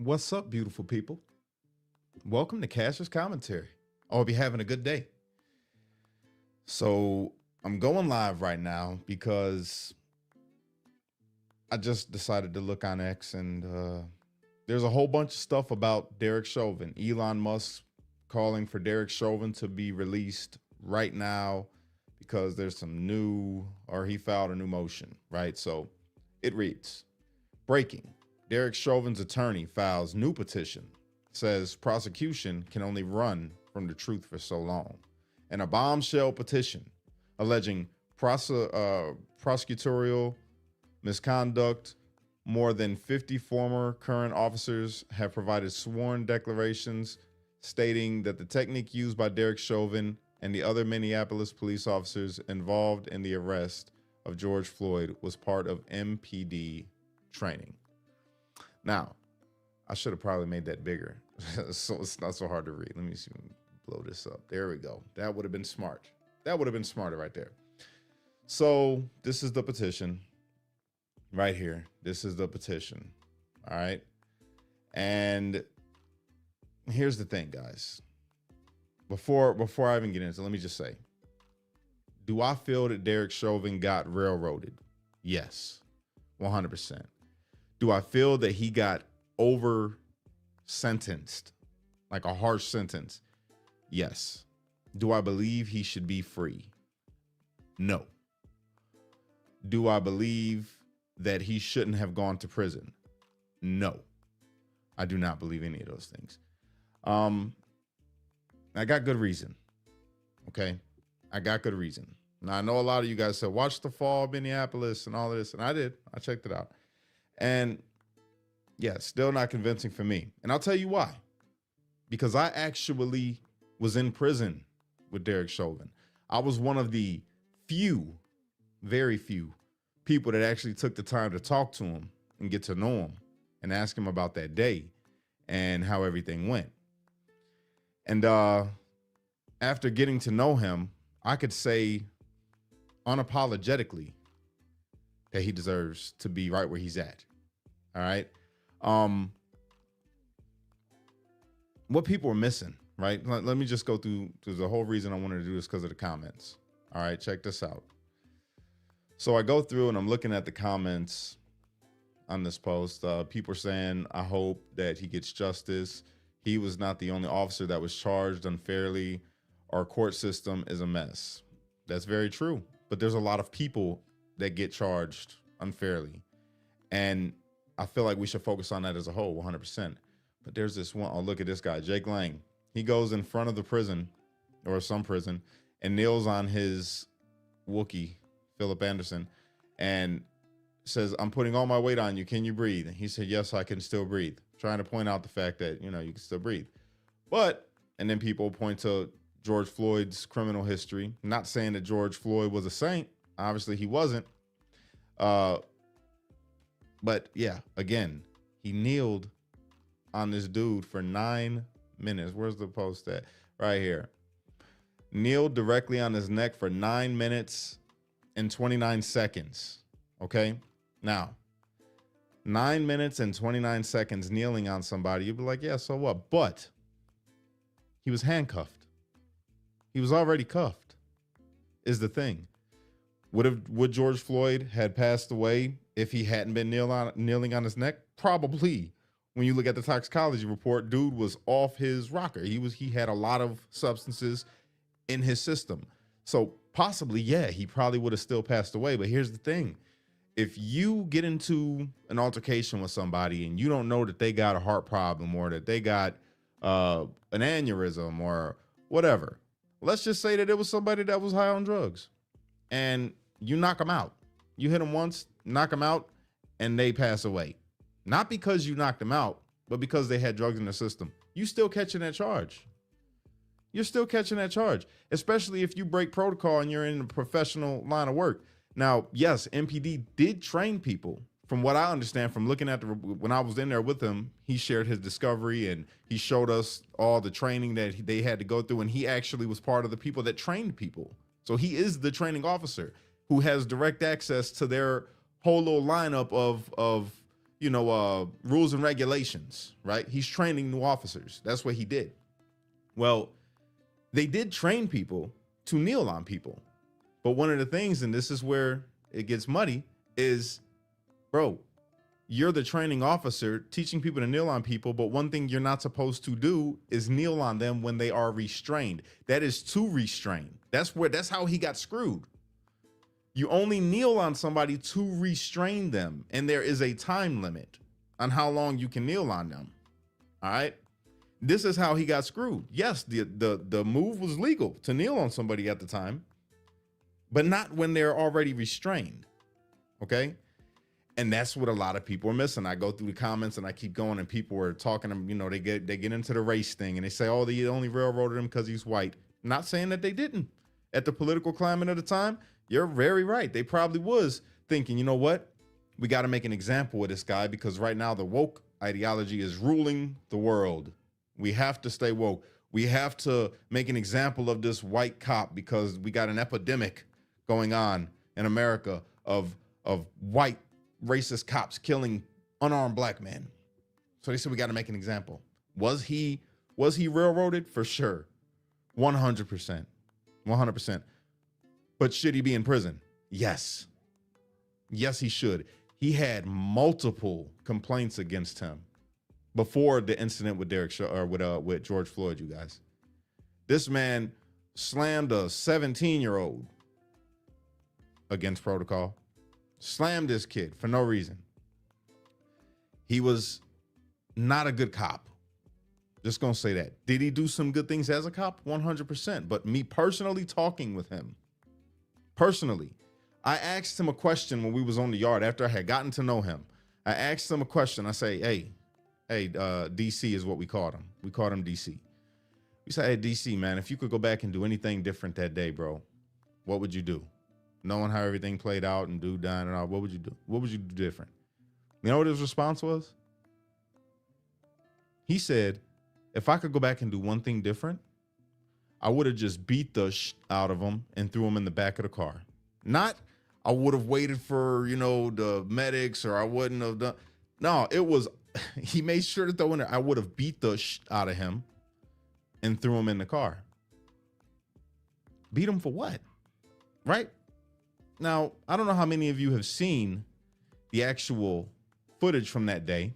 What's up, beautiful people? Welcome to Cash's Commentary. I hope you're having a good day. So, I'm going live right now because I just decided to look on X and there's a whole bunch of stuff about Derek Chauvin. Elon Musk calling for Derek Chauvin to be released right now because there's some new, or he filed a new motion, right? So, it reads, breaking. Derek Chauvin's attorney files new petition, says prosecution can only run from the truth for so long. And a bombshell petition alleging prosecutorial misconduct. More than 50 former current officers have provided sworn declarations stating that the technique used by Derek Chauvin and the other Minneapolis police officers involved in the arrest of George Floyd was part of MPD training. Now, I should have probably made that bigger, so it's not so hard to read. Let me see, blow this up. There we go. That would have been smart. That would have been smarter right there. So this is the petition right here. This is the petition. All right. And here's the thing, guys. Before I even get into it, let me just say, do I feel that Derek Chauvin got railroaded? Yes, 100%. Do I feel that he got over sentenced, like a harsh sentence? Yes. Do I believe he should be free? No. Do I believe that he shouldn't have gone to prison? No. I do not believe any of those things. I got good reason. Okay. I got good reason. Now I know a lot of you guys said, watch The Fall, Minneapolis and all of this. And I did. I checked it out. And yeah, still not convincing for me. And I'll tell you why. Because I actually was in prison with Derek Chauvin. I was one of the few, very few people that actually took the time to talk to him and get to know him and ask him about that day and how everything went. And after getting to know him, I could say unapologetically that he deserves to be right where he's at. All right. What people are missing, right? Let me just go through the whole reason I wanted to do this because of the comments. All right, check this out. So I go through and I'm looking at the comments on this post. People are saying, I hope that he gets justice. He was not the only officer that was charged unfairly. Our court system is a mess. That's very true. But there's a lot of people that get charged unfairly. And I feel like we should focus on that as a whole, 100%. But there's this one, oh, look at this guy, Jake Lang. He goes in front of the prison, or some prison, and kneels on his Wookiee, Philip Anderson, and says, I'm putting all my weight on you. Can you breathe? And he said, yes, I can still breathe. Trying to point out the fact that, you can still breathe. But, and then people point to George Floyd's criminal history. Not saying that George Floyd was a saint. Obviously, he wasn't. But yeah, again, he kneeled on this dude for 9 minutes. Where's the post at? Right here. Kneeled directly on his neck for 9 minutes and 29 seconds. Okay. Now, 9 minutes and 29 seconds kneeling on somebody. You'd be like, yeah, so what? But he was handcuffed. He was already cuffed, is the thing. Would George Floyd had passed away if he hadn't been kneeling on his neck? Probably. When you look at the toxicology report, dude was off his rocker. He had a lot of substances in his system. So possibly, yeah, he probably would have still passed away. But here's the thing. If you get into an altercation with somebody and you don't know that they got a heart problem or that they got an aneurysm or whatever, let's just say that it was somebody that was high on drugs and you knock them out. You hit them once, knock them out, and they pass away. Not because you knocked them out, but because they had drugs in their system. You still catching that charge. You're still catching that charge, especially if you break protocol and you're in a professional line of work. Now, yes, MPD did train people. From what I understand, from looking at when I was in there with him, he shared his discovery and he showed us all the training that they had to go through. And he actually was part of the people that trained people. So he is the training officer who has direct access to their whole little lineup of rules and regulations, right? He's training new officers. That's what he did. Well, they did train people to kneel on people. But one of the things, and this is where it gets muddy, is, bro, you're the training officer teaching people to kneel on people, but one thing you're not supposed to do is kneel on them when they are restrained. That is to restrain. That's how he got screwed. You only kneel on somebody to restrain them, and there is a time limit on how long you can kneel on them. All right? This is how he got screwed. Yes, the move was legal to kneel on somebody at the time, but not when they're already restrained. Okay? And that's what a lot of people are missing. I go through the comments and I keep going, and people are talking, they get into the race thing and they say, oh, they only railroaded him because he's white. Not saying that they didn't. At the political climate of the time, you're very right. They probably was thinking, you know what? We got to make an example of this guy because right now the woke ideology is ruling the world. We have to stay woke. We have to make an example of this white cop because we got an epidemic going on in America of white racist cops killing unarmed black men. So they said we got to make an example. Was he railroaded? For sure. 100%. 100%. But should he be in prison? Yes. Yes, he should. He had multiple complaints against him before the incident with with George Floyd, you guys. This man slammed a 17-year-old against protocol. Slammed this kid for no reason. He was not a good cop. Just gonna say that. Did he do some good things as a cop? 100%. But me personally talking with him, I asked him a question when we was on the yard after I had gotten to know him. I asked him a question. I say, hey, DC is what we called him. We called him DC. We said, hey, DC, man, if you could go back and do anything different that day, bro, what would you do? Knowing how everything played out and dude dying and all, what would you do? What would you do different? You know what his response was? He said, if I could go back and do one thing different, I would have just beat the out of him and threw him in the back of the car. Not, I would have waited for, the medics, or I wouldn't have done. No, it was, he made sure to throw in there. I would have beat the out of him and threw him in the car. Beat him for what? Right? Now, I don't know how many of you have seen the actual footage from that day,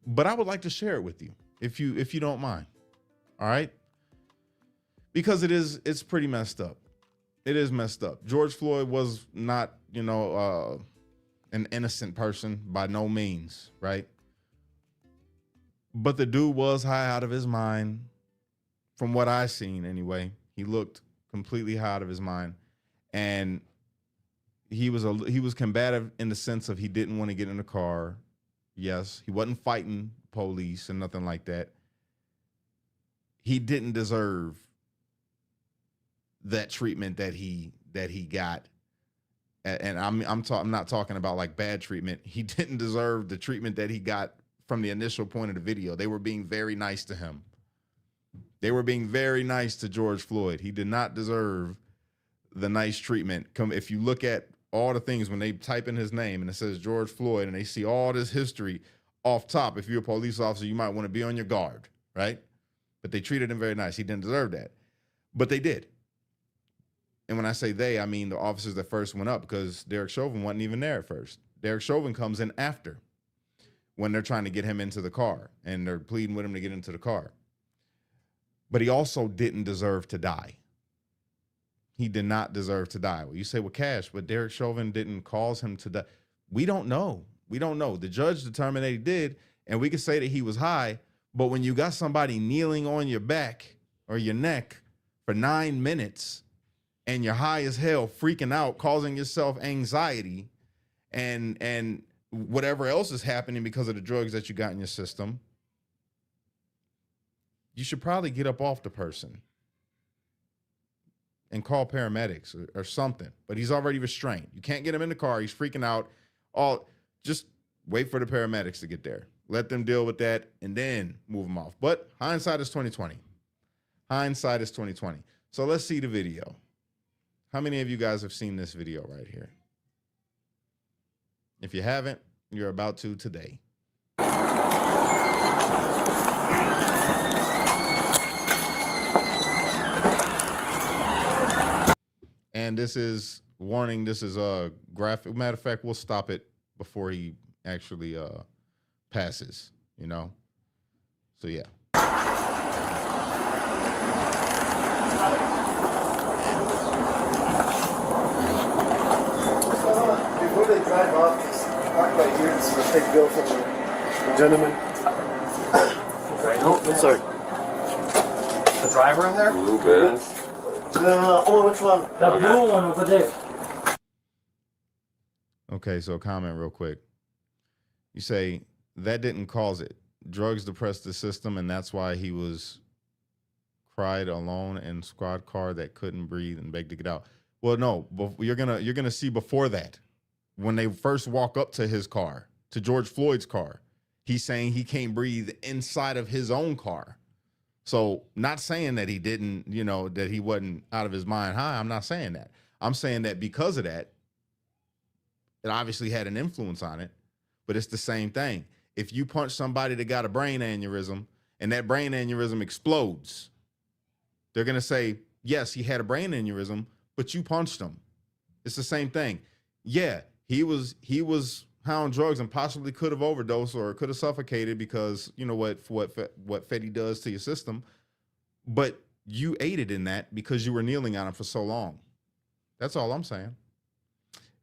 but I would like to share it with you if you don't mind. All right? Because it's pretty messed up. It is messed up. George Floyd was not, an innocent person by no means, right? But the dude was high out of his mind. From what I seen anyway, he looked completely high out of his mind. And he was combative in the sense of he didn't want to get in the car. Yes, he wasn't fighting police and nothing like that. He didn't deserve that treatment that he got. And I'm not talking about like bad treatment. He didn't deserve the treatment that he got from the initial point of the video. They were being very nice to him. They were being very nice to George Floyd. He did not deserve the nice treatment. If you look at all the things when they type in his name and it says George Floyd and they see all this history off top, if you're a police officer, you might want to be on your guard, right? But they treated him very nice. He didn't deserve that, but they did. And when I say they, I mean the officers that first went up, because Derek Chauvin wasn't even there at first. Derek Chauvin comes in after, when they're trying to get him into the car and they're pleading with him to get into the car. But he also didn't deserve to die. He did not deserve to die. Well, you say, well, Cash, but Derek Chauvin didn't cause him to die. We don't know. We don't know. The judge determined that he did, and we could say that he was high, but when you got somebody kneeling on your back or your neck for 9 minutes and you're high as hell, freaking out, causing yourself anxiety and whatever else is happening because of the drugs that you got in your system, you should probably get up off the person and call paramedics or something. But he's already restrained. You can't get him in the car. He's freaking out. Just wait for the paramedics to get there. Let them deal with that and then move him off. But hindsight is 2020. Hindsight is 2020. So let's see the video. How many of you guys have seen this video right here? If you haven't, You're about to today. And this is warning. This is a graphic. Matter of fact, we'll stop it before he actually passes. You know. So yeah. Before they drive off, just park right here and take bill from the gentleman. No, sorry. The driver in there? Blue Benz. Which one? The blue one over there. Okay, so comment real quick. You say that didn't cause it. Drugs depressed the system, and that's why he was cried alone in squad car that couldn't breathe and begged to get out. Well, no, you're gonna see before that, when they first walk up to his car, to George Floyd's car, he's saying he can't breathe inside of his own car. So not saying that he didn't, you know, that he wasn't out of his mind high. I'm not saying that. I'm saying that because of that, it obviously had an influence on it, but it's the same thing. If you punch somebody that got a brain aneurysm and that brain aneurysm explodes, they're going to say, yes, he had a brain aneurysm, but you punched him. It's the same thing. Yeah, he was high on drugs and possibly could have overdosed or could have suffocated because, you know, what Fetty does to your system, but you aided in that because you were kneeling on him for so long. That's all I'm saying.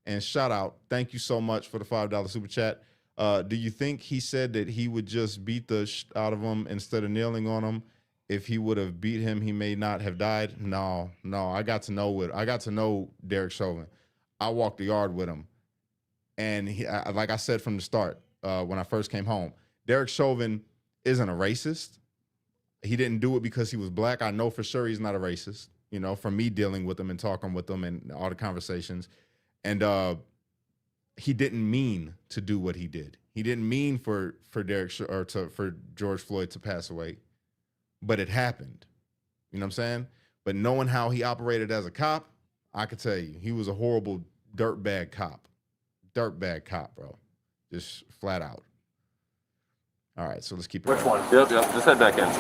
And shout out, thank you so much for the $5 super chat. Do you think he said that he would just beat the out of him instead of kneeling on him? If he would have beat him, he may not have died. No. I got to know Derek Chauvin. I walked the yard with him, and like I said from the start, when I first came home, Derek Chauvin isn't a racist. He didn't do it because he was black. I know for sure he's not a racist. You know, from me dealing with him and talking with him and all the conversations, and he didn't mean to do what he did. He didn't mean for George Floyd to pass away. But it happened. You know what I'm saying? But knowing how he operated as a cop, I could tell you, he was a horrible dirtbag cop. Dirtbag cop, bro. Just flat out. All right, so let's keep it. Which one? Yep. Just head back in. Okay.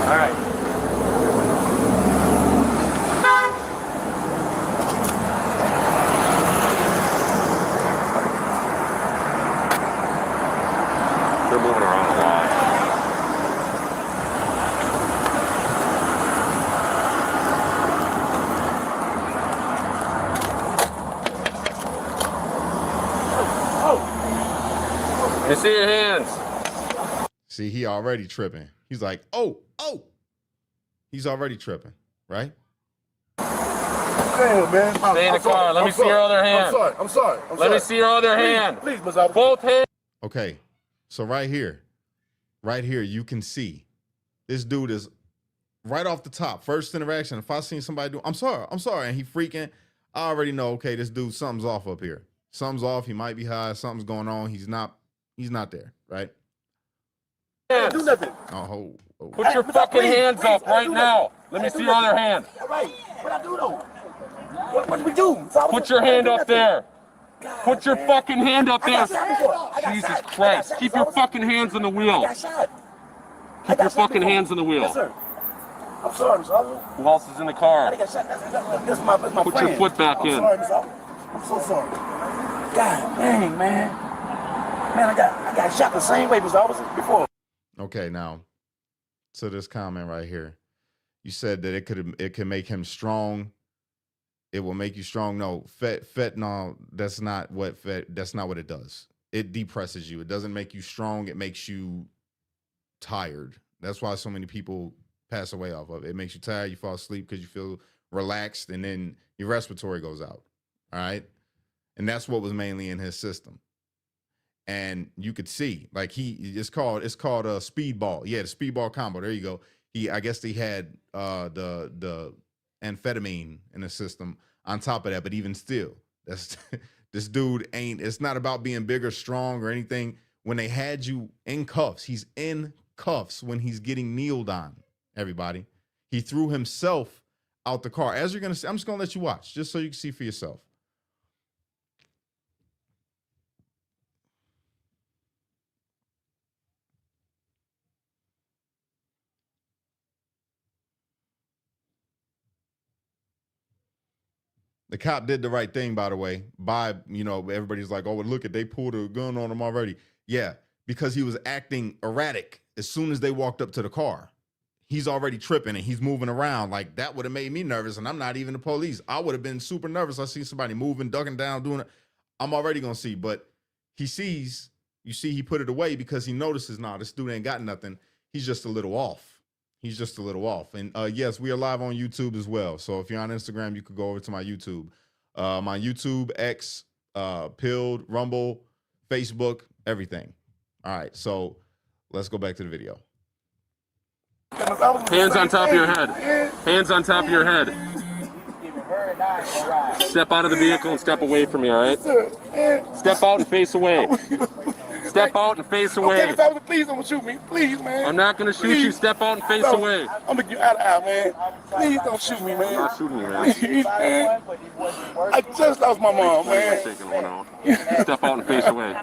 All right. They're moving around a lot. You see your hands. See, he already tripping. He's like, oh. He's already tripping, right? Damn, man. Stay in the car. Let me see your other hand. I'm sorry. Let me see your other hand. Please, Ms. Both hands. Okay, so right here, you can see this dude is right off the top. First interaction, if I seen somebody do, I'm sorry, and he freaking, I already know, okay, this dude, something's off up here. Something's off. He might be high. Something's going on. He's not there, right? Can't do nothing. Oh. Put your fucking hands up right now. Let me see your other hand. All right. What I do though? What do we do? Put your hand up there. Put your fucking hand up there. Jesus Christ. Keep your fucking hands on the wheel. Keep your fucking hands on the wheel. Yes, sir. I'm sorry, Ms. Oliver. Who else is in the car? I got shot. This is my friend. Put your foot back in. I'm sorry, Ms. Oliver. I'm so sorry. God dang, man. Man, I got shot the same way, Ms. Oliver, before. Okay, now, to this comment right here. You said that it could make him strong. It will make you strong. No, fentanyl, that's not what it does. It depresses you. It doesn't make you strong. It makes you tired. That's why so many people pass away off of it. It makes you tired. You fall asleep because you feel relaxed, and then your respiratory goes out. All right, and that's what was mainly in his system. And you could see, like, it's called a speedball. Yeah, the speedball combo. There you go. I guess he had the amphetamine in the system on top of that, but even still, that's this dude it's not about being big or strong or anything. When they had you in cuffs, he's in cuffs when he's getting kneeled on, everybody. He threw himself out the car. As you're gonna see, I'm just gonna let you watch, just so you can see for yourself. The cop did the right thing, by the way. Everybody's like, oh, look, they pulled a gun on him already. Yeah, because he was acting erratic as soon as they walked up to the car. He's already tripping and he's moving around. Like, that would have made me nervous, and I'm not even the police. I would have been super nervous. I see somebody moving, ducking down, doing it. I'm already going to see. But he sees, you see he put it away because he notices, nah, this dude ain't got nothing. He's just a little off. He's just a little off. And yes, we are live on YouTube as well. So if you're on Instagram, you could go over to my YouTube. My YouTube, X, Pilled, Rumble, Facebook, everything. All right, so let's go back to the video. Hands on top of your head. Hands on top of your head. Step out of the vehicle and step away from me, all right? Step out and face away. Step out and face away. Okay, please don't shoot me. Please, man. I'm not going to shoot you. Step out and face away. I'm going to get out of here, man. Please don't shoot me, man. I'm not shooting you, man. Please, man. I just lost my mom, man. Taking one out. Step out and face away.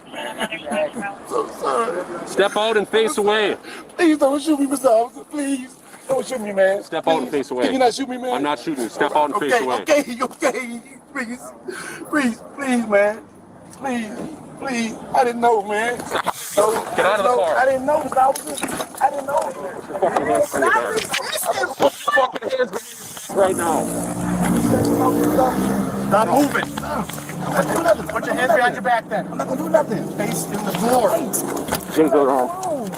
So sorry. Step out and face away. Please don't shoot me, Mr. Officer. Please. Don't shoot me, man. Step out and face away. Can you not shoot me, man? I'm not shooting you. Step out and face away. Okay. Please, man. Please. I didn't know, man. Get out of the car. I didn't know, Mr. Officer. I didn't know. Fucking hands right now. Stop moving. Don't do nothing. Put your hands behind your back then. I'm not going to do nothing. Face in the floor. Jim's going home.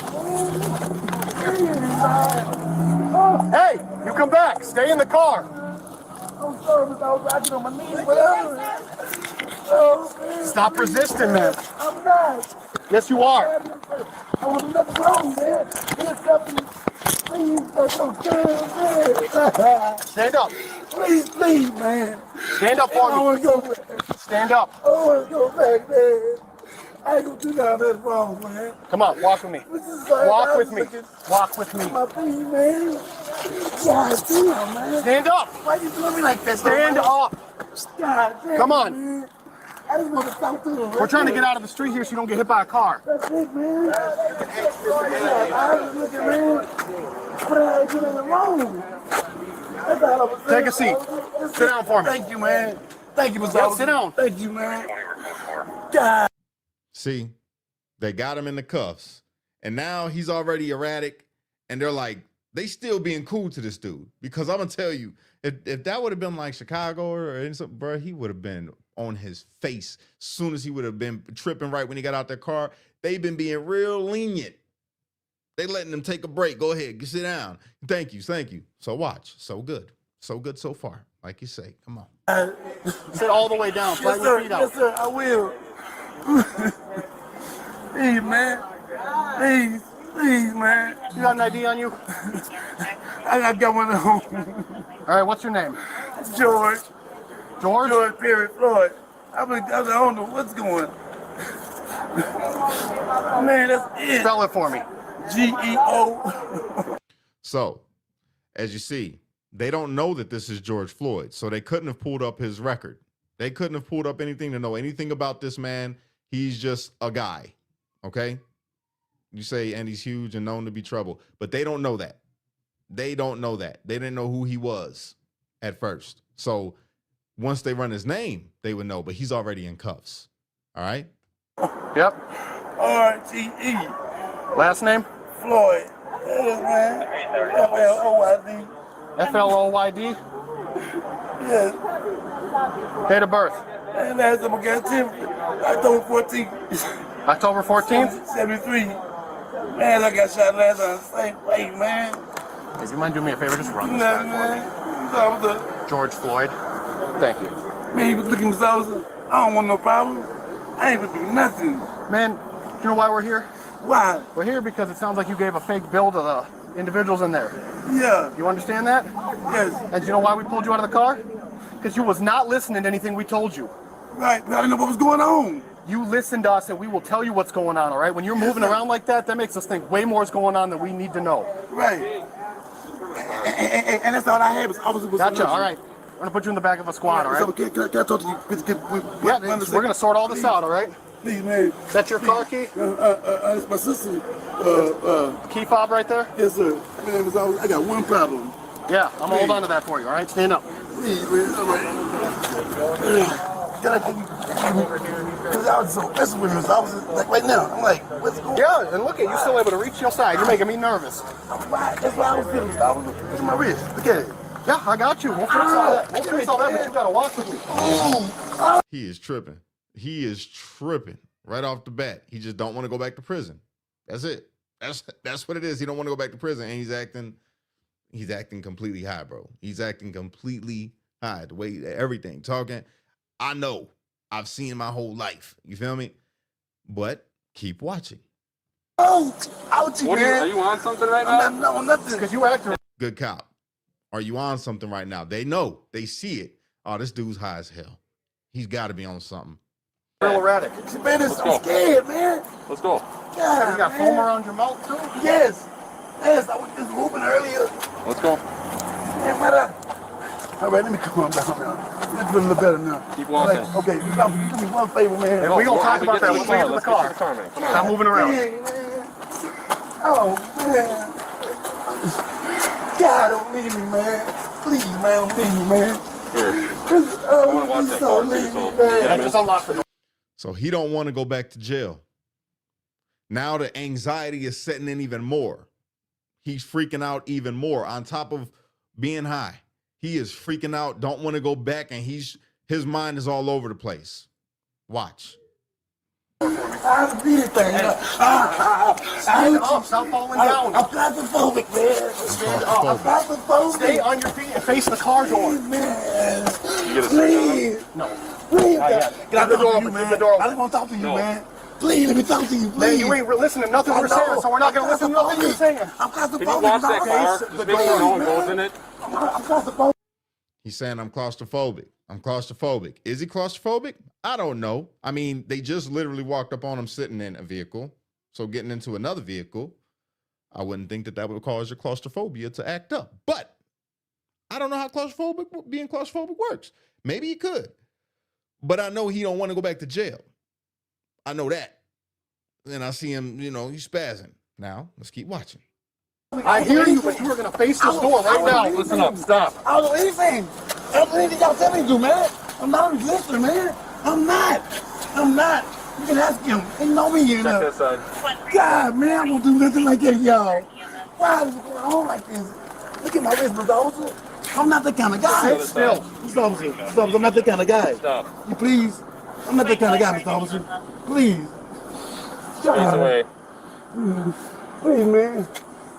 Hey, you come back. Stay in the car. I'm sorry, Mr. Officer. I get on my knees, whatever. Oh, man. Stop resisting, man. I'm not. Yes, you are. I want nothing wrong, man. There's something. Please, that's okay, man. Stand up. Please, man. Stand up I for want me. to go back. Stand up. I want to go back, man. I ain't going to do nothing that's wrong, man. Come on, walk with me. Walk with me. Walk with me. My feet, man. God damn, man. Stand up. Why you doing me like that? Stand up. God damn. Come on. Man. I just want to stop through the We're trying to get out of the street here so you don't get hit by a car. That's it, man. I was looking, man. But I ain't doing anything wrong. That's all I was saying. Take a seat. Sit down for me. Thank you, man. Thank you, Mr. Yep, Officer. sit down. Thank you, man. God. See, they got him in the cuffs, and now he's already erratic, and they're like, they still being cool to this dude. Because I'm going to tell you, if that would have been like Chicago or anything, bro, he would have been on his face as soon as he would have been tripping right when he got out their car. They've been being real lenient. They letting him take a break. Go ahead, sit down. Thank you. So watch. So good so far. Like you say, come on. Sit all the way down. Flatten your feet out. Yes, sir, I will. Please, man. Please, man. You got an ID on you? I got one at home. All right, what's your name? George George? Floyd. I don't know what's going on. Man, that's it. Spell it for me. G-E-O. So, as you see, they don't know that this is George Floyd, so they couldn't have pulled up his record. They couldn't have pulled up anything to know anything about this man. He's just a guy, okay? You say, and he's huge and known to be trouble, but they don't know that. They don't know that. They didn't know who he was at first. So once they run his name, they would know, but he's already in cuffs, all right? Yep. R-T-E. Last name? Floyd. Yes, man. F-L-O-Y-D. F-L-O-Y-D? Yes. Date of birth? And last time I got October 14th. October 14th? 73. Man, I got shot last time. Same way, man. If you mind doing me a favor, just run this Nothing, guy man. for me. George Floyd. Thank you. Man, he was looking for Sousa. I don't want no problem. I ain't gonna do nothing. Man, you know why we're here? Why? We're here because it sounds like you gave a fake bill to the individuals in there. Yeah. You understand that? Yes. And do you know why we pulled you out of the car? Because you was not listening to anything we told you. Right. But I didn't know what was going on. You listen to us and we will tell you what's going on, all right? When you're moving around like that, that makes us think way more is going on than we need to know. Right. And that's all I had was Gotcha, all right. I'm going to put you in the back of a squad, all right? So can I talk to you? Yeah, we're going to sort all this out, all right? Please, man. That's your car key? It's my sister. Key fob right there? Yes, sir. Man, I got one problem. Yeah, I'm going to hold on to that for you, all right? Stand up. Please, because I was so messing with him. So I was like, right now, I'm like, what's going on? Yeah, and look at you still able to reach your side. You're making me nervous. That's why I was feeling. Look at my wrist. Look at it. Yeah, I got you. We'll fix all that. We'll fix all that, but you gotta walk with me. He is tripping. He is tripping right off the bat. He just don't want to go back to prison. That's it. That's what it is. He don't want to go back to prison, and he's acting completely high, bro. He's acting completely high. The way everything talking. I know. I've seen my whole life. You feel me? But keep watching. Oh, ouchie, man. Are you on something right now? No, nothing. Because you act Good cop. Are you on something right now? They know. They see it. Oh, this dude's high as hell. He's got to be on something. real erratic. Man, I'm scared, man. Let's go. God, You got man. foam around your mouth, too? Yes. Yes, I was just moving earlier. Let's go. Man, what up? All right, let me calm down now. Let's feel a little better now. Keep walking. Like, okay, do me one favor, man. And we gonna talk about that when we get to the Let's car. get to the car, man. Come on. Stop moving around. Dang, man. Oh, man. God, don't leave me, man. Please, man, don't leave me, man. Here. Oh, I wanna watch please that don't car, leave too, me, so- man. Yeah, just unlock the door. So he don't want to go back to jail. Now the anxiety is setting in even more. He's freaking out even more on top of being high. He is freaking out, don't want to go back, and his mind is all over the place. Watch. I beat it, thing. Stand up. Stop falling down. I'm claustrophobic, man. Stand up. I'm claustrophobic. Stay on your feet and face the car door. Man. You get a search on him? Please. No. Please. Not yet. Get the door open. Get the door I open. just want to talk to you, No. man. Please, let me talk to you, Man, please. you ain't listening to nothing we're saying, so we're not going to listen to nothing you're saying. I'm claustrophobic. Can you watch that car? Face Just the make sure door, no one man. goes in it. I'm claustrophobic. He's saying I'm claustrophobic. I'm claustrophobic. Is he claustrophobic? I don't know. I mean, they just literally walked up on him sitting in a vehicle. So getting into another vehicle, I wouldn't think that would cause your claustrophobia to act up. But I don't know how being claustrophobic works. Maybe he could. But I know he don't want to go back to jail. I know that. And I see him, he's spazzing. Now, let's keep watching. I hear you, but you are going to face this door right now. Listen up. Stop. I don't do anything. I don't do anything y'all tell me to do, man. I'm not a listener, man. I'm not. You can ask him. He know me, you Check know. this side. God, man, I won't do nothing like that, y'all. Why is it going on like this? Look at my wrist, Mr. Officer. I'm not that kind of guy. Sit still. Mr. Officer, I'm not that kind of guy. Stop. You please. I'm not that kind of guy, Mr. Officer. Please. Ease away. Please, man.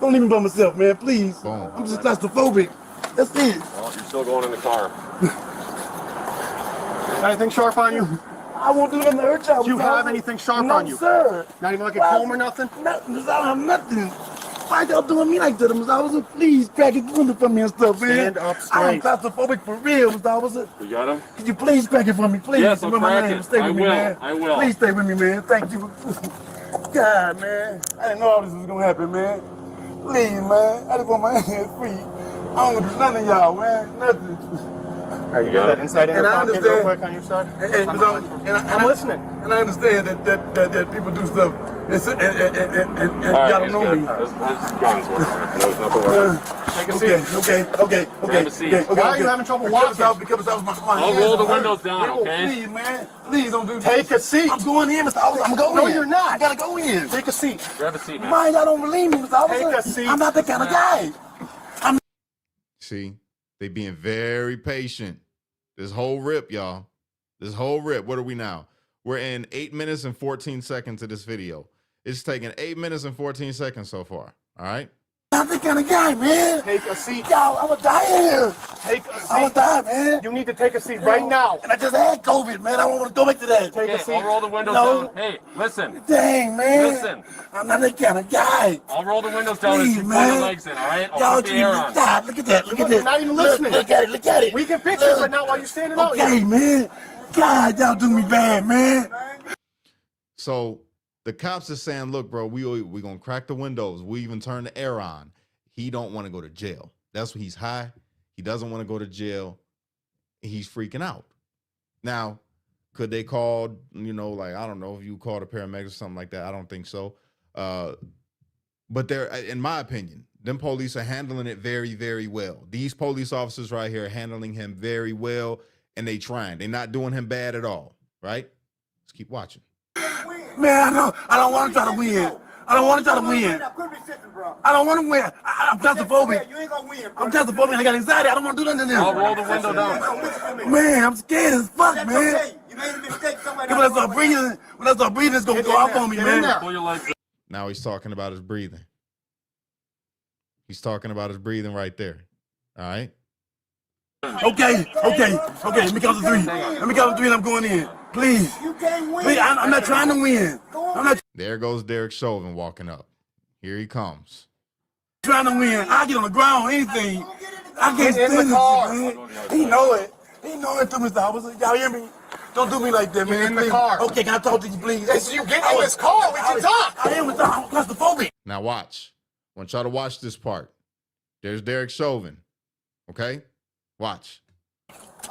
Don't leave me by myself, man. Please. Boom. I'm just claustrophobic. That's it. Well, you're still going in the car. Anything sharp on you? I won't do nothing to hurt y'all. Do you Mr. have Officer. anything sharp no, on you? Sir. Not even like a comb or nothing? Nothing. I don't have nothing. Why y'all doing me like that, Mr. Officer? Please crack it window for me and stuff, man. Stand up I'm straight. claustrophobic for real, Mr. Officer. You got him? Could you please crack it for me, please? Yes, I'll Remember my crack name. it. Stay with I me, will. man. I will. Please stay with me, man. Thank you. God, man. I didn't know all this was gonna happen, man. Please, man. I just want my hands free. I don't do nothing, y'all, man. Nothing. Are you got that inside in And your I pocket real understand. quick on your side? I'm listening. And I understand that people do stuff and All right, y'all he's don't know good. me. This gun's working. There's nothing working. Take a seat. Okay. Grab a seat. Why are you having trouble walking? Because that was my I'll hands roll the hurt. windows down, Yo, okay? Please, man. Please don't do this. Take a seat. I'm going in, Mr. Officer. I'm going No, in. you're not. I gotta go in. Take a seat. Grab a seat, man. Mind y'all don't believe me, Mr. Officer. Take a seat. I'm not that kind of guy. See, they being very patient. This whole rip, y'all. This whole rip. What are we now? We're in 8 minutes and 14 seconds of this video. It's taken 8 minutes and 14 seconds so far. All right? I'm not that kind of guy, man. Take a seat. Y'all, I'm gonna die here. Take a I'm gonna seat. die, man. You need to take a seat right now. And I just had COVID, man. I don't want to go back to that. Take a Okay, seat. I'll roll the windows No. down. Hey, listen. Dang, man. Listen. I'm not that kind of guy. I'll roll the windows down Please, and you man. put your legs in, all right? I'll Y'all put the air on. stop. Look at that. Look at You're that. not even listening. Look at it. Look at it. We can fix it, but not while you're standing out Okay, here. man. God, y'all do me bad, man. So the cops are saying, look, bro, we going to crack the windows. We even turn the air on. He don't want to go to jail. That's what he's high. He doesn't want to go to jail. He's freaking out. Now, could they call, I don't know if you called a paramedic or something like that. I don't think so. But in my opinion, them police are handling it very, very well. These police officers right here are handling him very well, and they trying. They're not doing him bad at all, right? Let's keep watching. Man, I don't want to try to win. I don't want to try to win. I don't want to win. I'm claustrophobic. You ain't gonna win, bro. I'm claustrophobic. I got anxiety. I don't want to do nothing to them. I'll roll the window down. Man, I'm scared as fuck, That's man. okay. You made a mistake. Somebody When I start breathing, it's gonna go off on me, man. Pull your legs up. Now he's talking about his breathing. He's talking about his breathing right there. All right? Okay. Let me count to 3. Let me count to 3 and I'm going in. Please. You can't win. Please, I'm not trying to win. I'm not There goes Derek Chauvin walking up. Here he comes. trying to win. I get on the ground, anything. I can't Get in stand the this car. shit, man. He know it. He know it too, Mr. Officer. Y'all hear me? Don't do me like that, man. in the Please. car. Okay, can I talk to you, please? Yes, you get in this car. We can talk. I am claustrophobic. Now watch. I want y'all to watch this part. There's Derek Chauvin. Okay? Watch.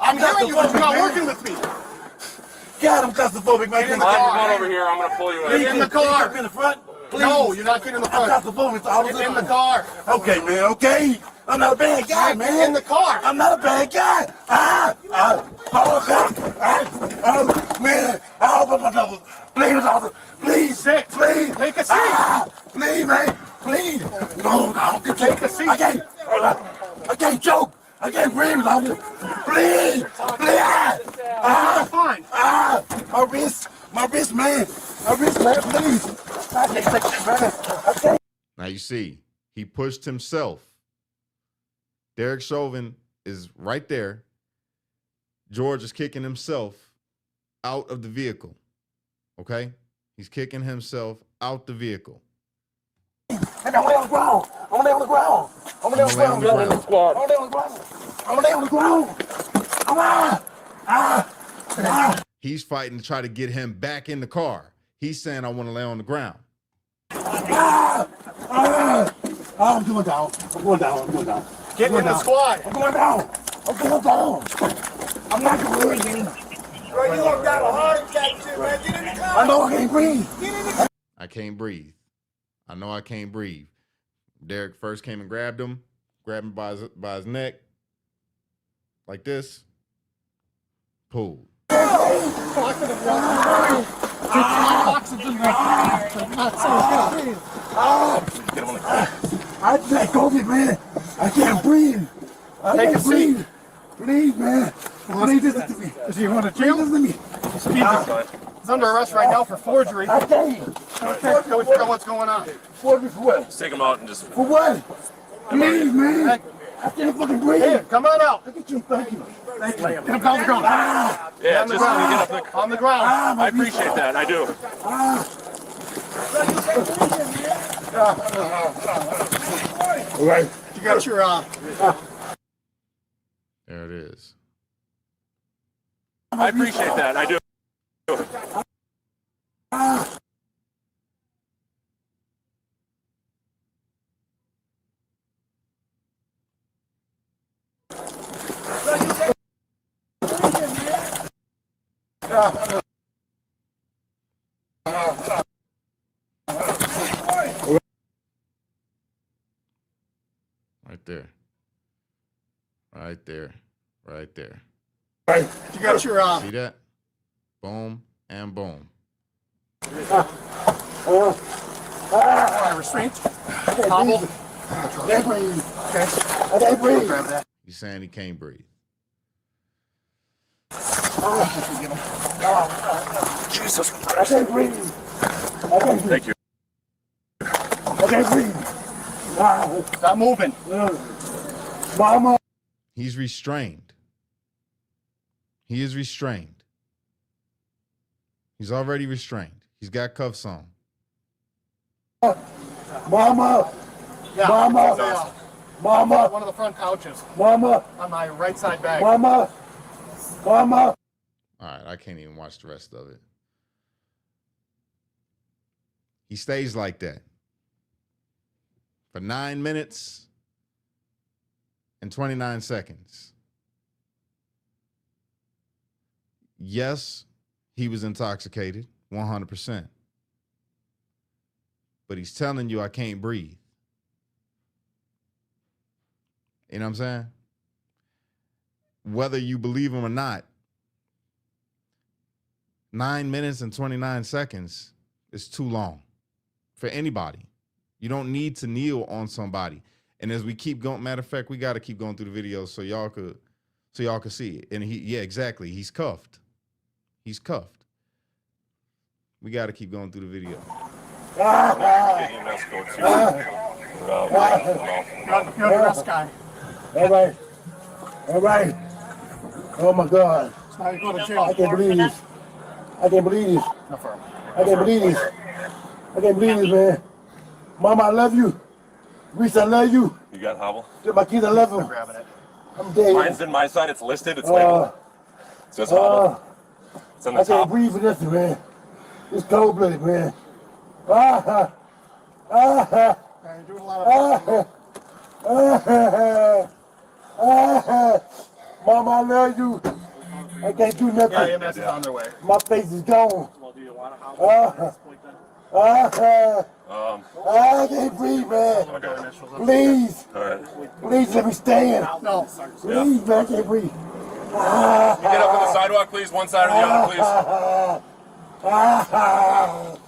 I'm hearing you, but you're not working with me. God, I'm claustrophobic, man. Get in the Come car. on over here. I'm gonna pull you Get in. in the car. Get in the front. Please. No, you're not getting in the I'm front. claustrophobic, Mr. Officer. Get in the car. Okay, man, okay. I'm not a bad guy, Get man. in the car. I'm not a bad guy. Man. Open my doors. Please, officer. Please. Sit. Please. Take a seat. Please, man. Please. No, Take a seat. I can't choke. I can't breathe, officer. Please. Please. Fine. My wrist. My wrist, man. My wrist, man. Please. I can't take this, man. I can't. Now you see, he pushed himself. Derek Chauvin is right there. George is kicking himself out of the vehicle. Okay? He's kicking himself out the vehicle. I'm gonna lay on the ground. I'm gonna lay on the ground. I'm gonna lay on the ground. Get in the squad. I'm gonna lay on the ground. I'm gonna lay on the ground. He's fighting to try to get him back in the car. He's saying, I want to lay on the ground. I'm going down. I'm going down. I'm going down. Get in the squad. I'm going down. I'm going down. I'm not going to breathe. Bro, you gonna die a heart attack and shit, man. Get in the car. I know I can't breathe. Get in the car. I can't breathe. I know I can't breathe. Derek first came and grabbed him by his neck, like this. Pulled. I can't COVID, man. I can't breathe. I Take a can't seat. breathe. Please, man. Please listen to me. Do you want to Please jail? listen to me. He's under arrest right now for forgery. I can't. Okay, go figure out what's going on. For what? Take him out and just. For what? Please, man. I can't fucking breathe. Hey, come on out. Look at you. Thank you. Thank you. Get him on the ground. Yeah, On the just get ground. up there. On the ground. I appreciate that. I do. All right. You got your There it is. I appreciate that. I do. Right there. Right there. Right there. you got your See that? Boom and boom. restraint. Hobble. I can't breathe. Okay. I can't breathe. Grab that. He's saying he can't breathe. Jesus I Christ. can't breathe. I can't breathe. Thank you. I can't breathe. Stop moving. Mama. He's restrained. He is restrained. He's already restrained. He's got cuffs on. Mama. Yeah. Mama. Mama. One of the front pouches Mama. on my right side bag. Mama. Mama. All right, I can't even watch the rest of it. He stays like that for 9 minutes and 29 seconds. Yes, he was intoxicated, 100%. But he's telling you I can't breathe. You know what I'm saying? Whether you believe him or not, 9 minutes and 29 seconds is too long for anybody. You don't need to kneel on somebody. And as we keep going, matter of fact, we got to keep going through the videos so y'all could see it. And yeah, exactly. He's cuffed. He's cuffed. We got to keep going through the video. You're the rest guy. All right. All right. Oh my God. Now you go to jail. I can't believe this. I can't believe this. No fur. I can't believe this. I can't believe this, man. Mama, I love you. Reese, I love you. You got hobble? My kids, I love them. Grabbing it. I'm dead. Mine's in my side. It's listed. It's labeled. It says hobble. It's on the I can't top. breathe for this, man. It's cold-blooded, man. Ah, ah, Yeah, you're doing a lot of. Mama, I love you. I can't do nothing. Yeah, EMS is on their way. My face is gone. Well, do you want to hobble? I can't breathe, man. Please, All right. please let me stand. No. Please, man, I can't breathe. Get up on the sidewalk, please. One side or the other, please.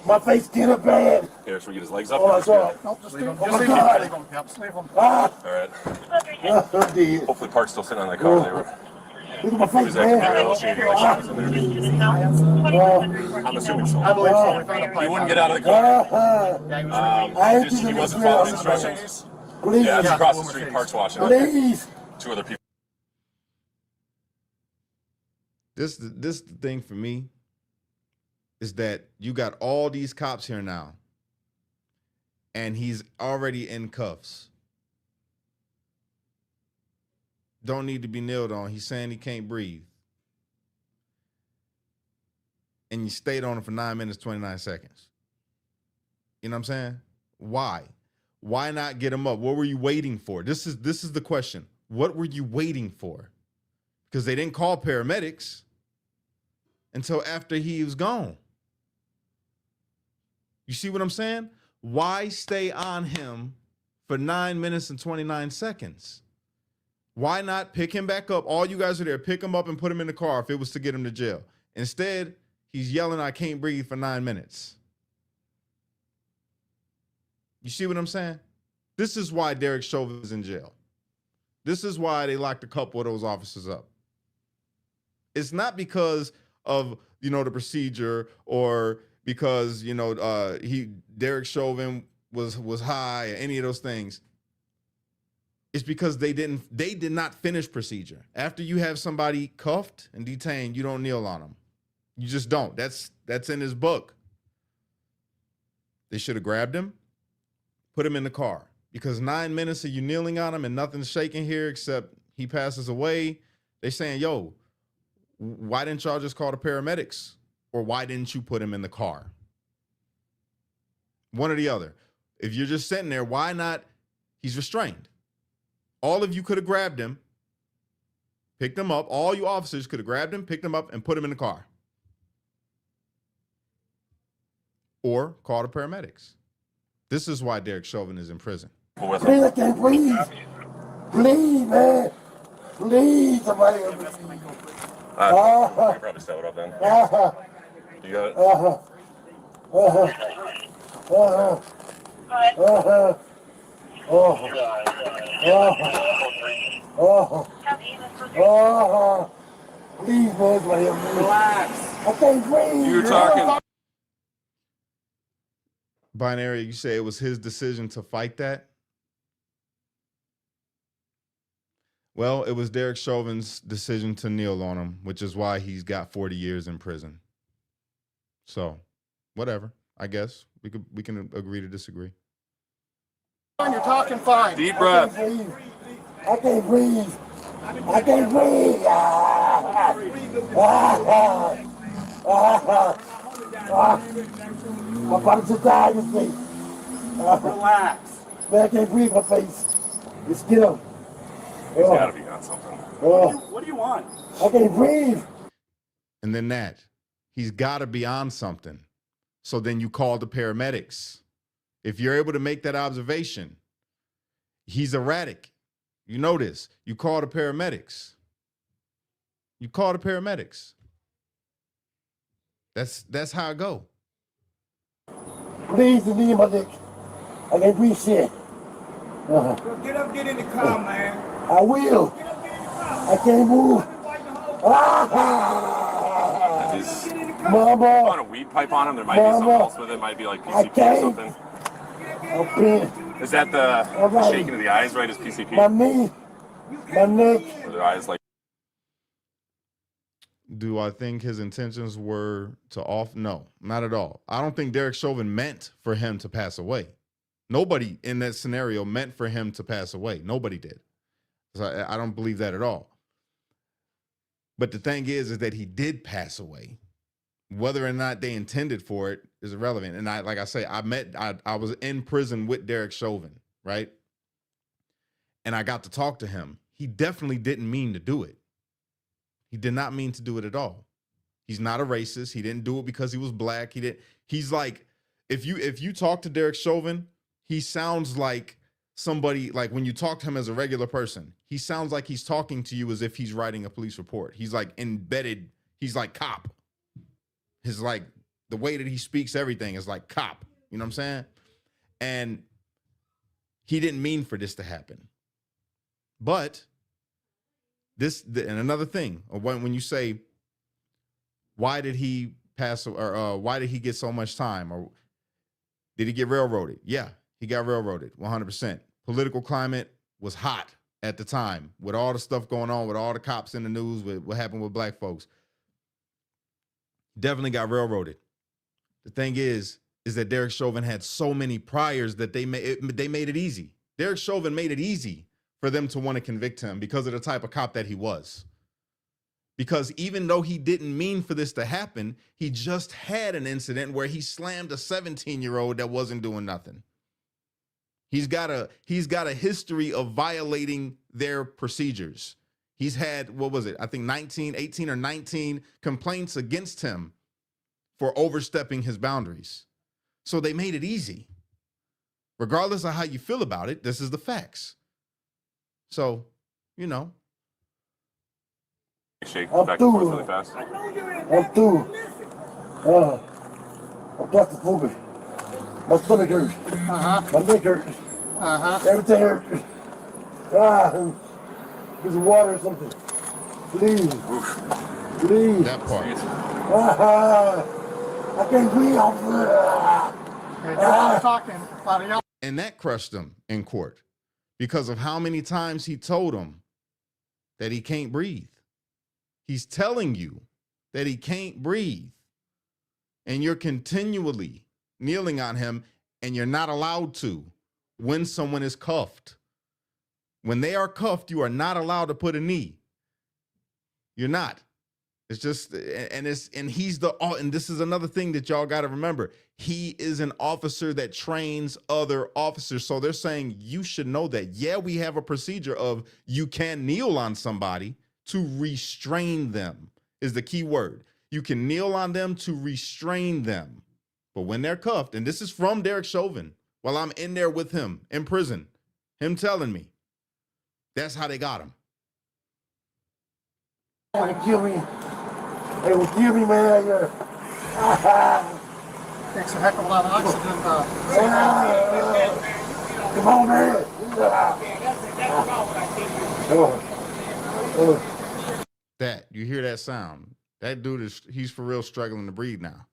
My face getting bad. Here, should we get his legs up? Oh, I saw it. Nope, just leave them. my Just leave God. them. Yep, leave them. All right. I'm dead. Hopefully, Park's still sitting on that car. They were. Look at my He face, was acting man. like elections in there. I'm assuming so. I believe so. We found a He pipe. wouldn't get out of the car. Yeah, he was He wasn't following instructions. Please, Yeah, it's across the street. Park's watching. please. 2 other people. This the thing for me is that you got all these cops here now, and he's already in cuffs. Don't need to be kneeled on. He's saying he can't breathe. And you stayed on him for 9 minutes, 29 seconds. You know what I'm saying? Why? Why not get him up? What were you waiting for? This is the question. What were you waiting for? Because they didn't call paramedics until after he was gone. You see what I'm saying? Why stay on him for 9 minutes and 29 seconds? Why not pick him back up? All you guys are there, pick him up and put him in the car if it was to get him to jail. Instead, he's yelling, I can't breathe for 9 minutes. You see what I'm saying? This is why Derek Chauvin is in jail. This is why they locked a couple of those officers up. It's not because of, the procedure or because, Derek Chauvin was high or any of those things. It's because they did not finish procedure. After you have somebody cuffed and detained, you don't kneel on them. You just don't. That's in his book. They should have grabbed him, put him in the car. Because 9 minutes of you kneeling on him and nothing's shaking here except he passes away. They're saying, yo, why didn't y'all just call the paramedics? Or why didn't you put him in the car? One or the other. If you're just sitting there, why not? He's restrained. All of you could have grabbed him, picked him up. All you officers could have grabbed him, picked him up, and put him in the car. Or call the paramedics. This is why Derek Chauvin is in prison. Please, I can't breathe. Please, man. Please, somebody. You probably set it up then. You got it? Please, man, somebody. Relax. I can't breathe. You're talking. Binary, you say it was his decision to fight that? Well, it was Derek Chauvin's decision to kneel on him, which is why he's got 40 years in prison. So, whatever. I guess we can agree to disagree. You're talking fine. Deep breath. I can't breathe. I can't breathe. My body's just dying in face. Relax. Man, I can't breathe my face. Just get up. He's got to be on something. What do you want? I can't breathe. And then he's got to be on something. So then you call the paramedics. If you're able to make that observation, he's erratic. You know this. You call the paramedics. You call the paramedics. That's how it go. Please leave my dick. I can't breathe shit. Get up, get in the car, man. I will. I can't move. He's Mama. on a weed pipe on him. There might be something else with it. Might be like PCP or something. Is that the shaking of the eyes, right? Is PCP? My knee. My neck. Or their eyes like. Do I think his intentions were to off? No, not at all. I don't think Derek Chauvin meant for him to pass away. Nobody in that scenario meant for him to pass away. Nobody did. So I don't believe that at all. But the thing is that he did pass away. Whether or not they intended for it is irrelevant. And like I say, I was in prison with Derek Chauvin, right? And I got to talk to him. He definitely didn't mean to do it. He did not mean to do it at all. He's not a racist. He didn't do it because he was black. He's like, if you talk to Derek Chauvin, he sounds like somebody, like when you talk to him as a regular person, he sounds like he's talking to you as if he's writing a police report. He's like embedded. He's like cop. His like the way that he speaks, everything is like cop. You know what I'm saying? And he didn't mean for this to happen. But and another thing, when you say, why did he pass, or why did he get so much time, or did he get railroaded? Yeah, he got railroaded, 100%. Political climate was hot at the time with all the stuff going on, with all the cops in the news, with what happened with black folks. Definitely got railroaded. The thing is that Derek Chauvin had so many priors that they made it easy. Derek Chauvin made it easy for them to want to convict him because of the type of cop that he was. Because even though he didn't mean for this to happen, he just had an incident where he slammed a 17-year-old that wasn't doing nothing. He's got a history of violating their procedures. He's had, what was it? I think 18 or 19 complaints against him for overstepping his boundaries. So they made it easy. Regardless of how you feel about it, this is the facts. So, you know. Shake I'm back through. and forth really fast. I'm through. I'm claustrophobic. My stomach hurts. My neck hurts. Everything hurts. There's water or something. Please. Please. That part. I can't breathe. And that crushed him in court because of how many times he told him that he can't breathe. He's telling you that he can't breathe. And you're continually kneeling on him, and you're not allowed to when someone is cuffed. When they are cuffed, you are not allowed to put a knee. You're not. It's just, and he's and this is another thing that y'all got to remember. He is an officer that trains other officers. So they're saying you should know that. Yeah, we have a procedure of you can kneel on somebody to restrain them is the key word. You can kneel on them to restrain them. But when they're cuffed, and this is from Derek Chauvin, while I'm in there with him in prison, him telling me, that's how they got him. They want to kill me. They will kill me, man. Takes a heck of a lot of oxygen. Come on, man. That, you hear that sound? That dude he's for real struggling to breathe now.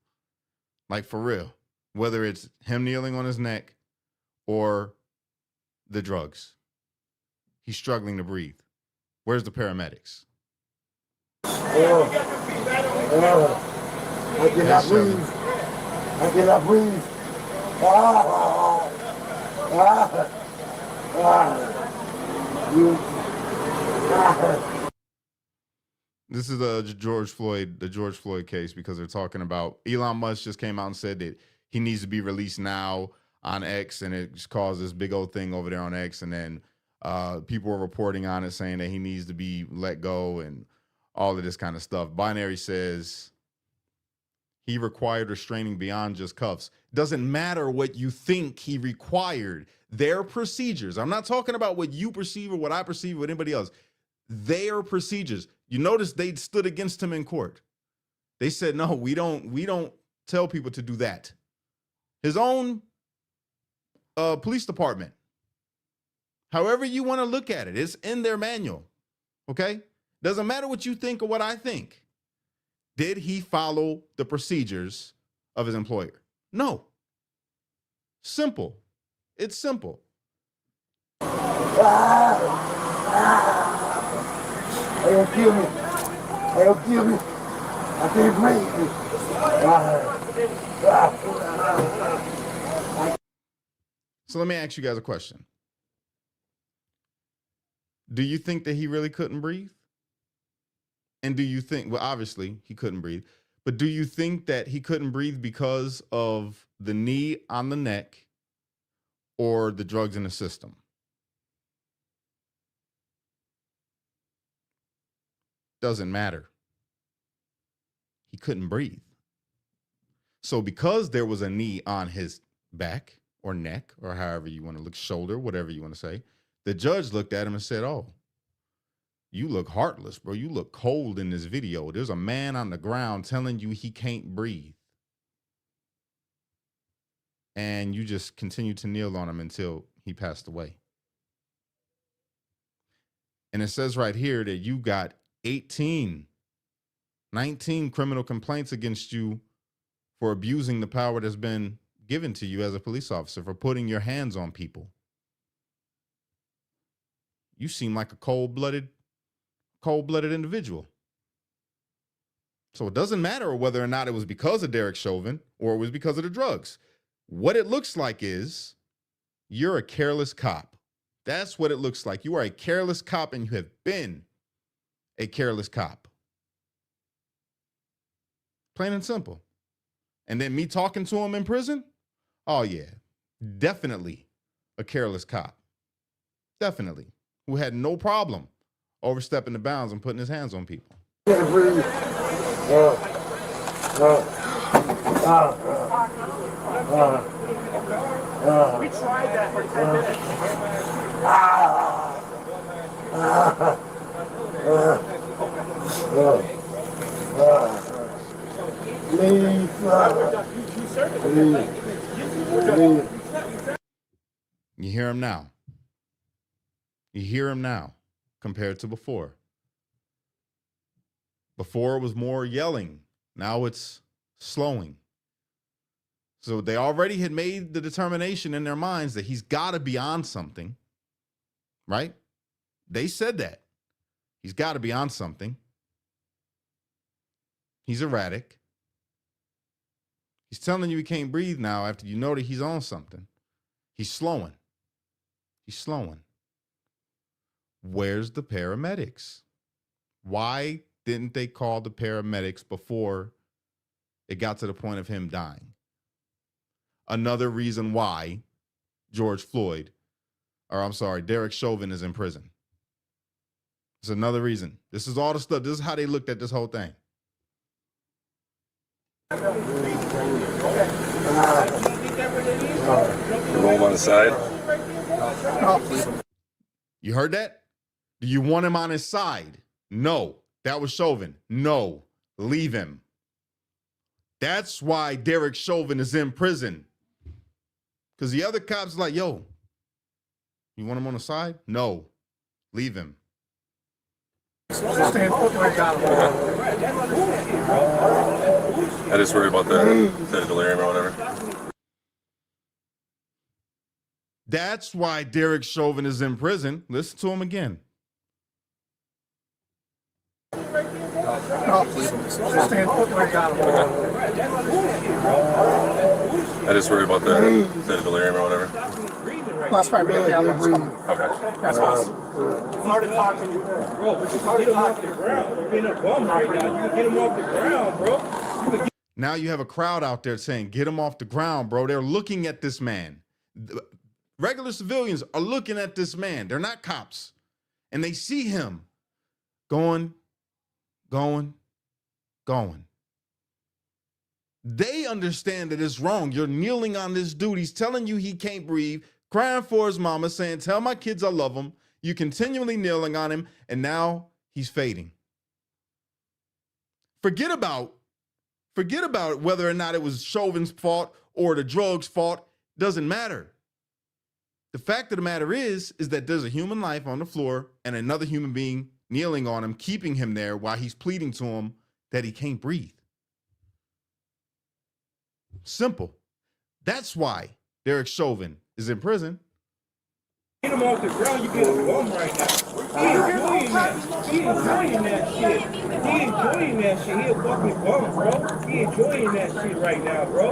Like for real. Whether it's him kneeling on his neck or the drugs. He's struggling to breathe. Where's the paramedics? I cannot breathe. I cannot breathe. This is the George Floyd case, because they're talking about Elon Musk just came out and said that he needs to be released now on X, and it just caused this big old thing over there on X, and then people were reporting on it saying that he needs to be let go and all of this kind of stuff. Binary says he required restraining beyond just cuffs. Doesn't matter what you think he required. Their procedures. I'm not talking about what you perceive or what I perceive or anybody else. Their procedures. You notice they stood against him in court. They said, no, we don't tell people to do that. His own police department. However you want to look at it, it's in their manual. Okay? Doesn't matter what you think or what I think. Did he follow the procedures of his employer? No. Simple. It's simple. They'll kill me. They'll kill me. I can't breathe. So let me ask you guys a question. Do you think that he really couldn't breathe? And do you think, well, obviously he couldn't breathe, but do you think that he couldn't breathe because of the knee on the neck or the drugs in the system? Doesn't matter. He couldn't breathe. So because there was a knee on his back or neck or however you want to look, shoulder, whatever you want to say, the judge looked at him and said, oh, you look heartless, bro. You look cold in this video. There's a man on the ground telling you he can't breathe. And you just continue to kneel on him until he passed away. And it says right here that you got 19 criminal complaints against you for abusing the power that's been given to you as a police officer, for putting your hands on people. You seem like a cold-blooded individual. So it doesn't matter whether or not it was because of Derek Chauvin or it was because of the drugs. What it looks like is you're a careless cop. That's what it looks like. You are a careless cop, and you have been a careless cop. Plain and simple. And then me talking to him in prison? Oh, yeah. Definitely a careless cop. Definitely. Who had no problem overstepping the bounds and putting his hands on people. Can't breathe. We tried that for 10 minutes. You hear him now. You hear him now compared to before. Before it was more yelling. Now it's slowing. So they already had made the determination in their minds that he's got to be on something, right? They said that. He's got to be on something. He's erratic. He's telling you he can't breathe now after you know that he's on something. He's slowing. He's slowing. Where's the paramedics? Why didn't they call the paramedics before it got to the point of him dying? Another reason why Derek Chauvin is in prison. It's another reason. This is all the stuff. This is how they looked at this whole thing. You roll him on the side. You heard that? Do you want him on his side? No. That was Chauvin. No. Leave him. That's why Derek Chauvin is in prison. Because the other cops like, yo, you want him on the side? No. Leave him. I just worry about the delirium or whatever. That's why Derek Chauvin is in prison. Listen to him again. I just worry about the delirium or whatever. Last time we got the Okay. That's awesome. Hard to talk to you, bro. But you can get him off the ground. You're being a bum right now. You can get him off the ground, bro. Now you have a crowd out there saying, get him off the ground, bro. They're looking at this man. Regular civilians are looking at this man. They're not cops. And they see him going. They understand that it's wrong. You're kneeling on this dude. He's telling you he can't breathe, crying for his mama, saying, tell my kids I love them. You continually kneeling on him, and now he's fading. Forget about whether or not it was Chauvin's fault or the drugs' fault. Doesn't matter. The fact of the matter is that there's a human life on the floor and another human being kneeling on him, keeping him there while he's pleading to him that he can't breathe. Simple. That's why Derek Chauvin is in prison. Get him off the ground, you get a bum right now. He enjoying that. He enjoying that shit. He enjoying that shit. He a fucking bum, bro. He enjoying that shit right now, bro.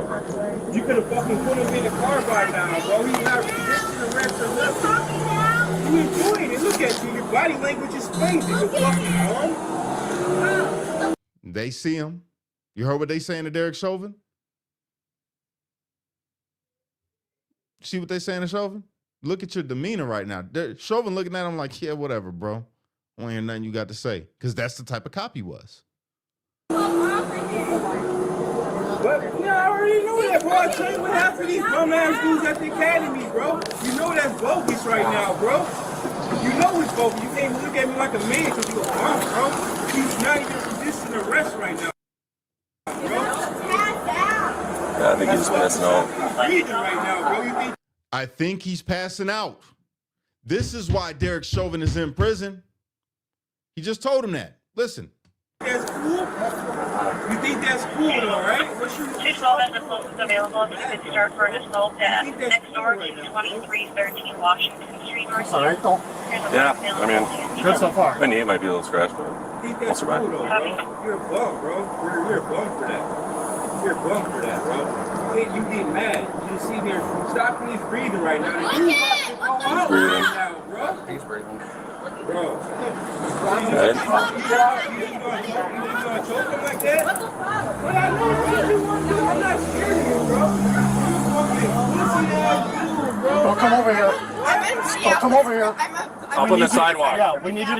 You could have fucking put him in the car by now, bro. He's not resisting the rest of nothing. You enjoying it. Look at you. Your body language is crazy. You fucking bum. They see him. You heard what they saying to Derek Chauvin? See what they saying to Chauvin? Look at your demeanor right now. Chauvin looking at him like, yeah, whatever, bro. I don't hear nothing you got to say. Because that's the type of cop he was. But, yeah, I already know that, bro. I trained with half of these bum-ass dudes at the academy, bro. You know that's bogus right now, bro. You know it's bogus. You can't look at me like a man because you a bum, bro. He's not even resisting arrest right now, bro. Yeah, I think he's passing out. Breathing right now, bro. You think I think he's passing out. This is why Derek Chauvin is in prison. He just told him that. Listen. that's cool? You think that's cool, though, right? What's your... 212 has the closest available if you could start for an assault at next door to 2313 Washington Street. All right, though. Yeah, I mean, Good so far. my knee might be a little scratched, but I think I'll that's survive. cool, though, bro. You're a bum, bro. You're a bum for that. You're a bum for that, bro. You get mad. You sit here. Stop when he's breathing right now. You have to go out right now, bro. He's breathing. Bro. Good. You gonna choke him like that? But I know what you want to do. I'm not scared of you, bro. You fucking pussy ass dude, bro. Don't come over here. Don't come over here. Up on the sidewalk. Yeah, we need you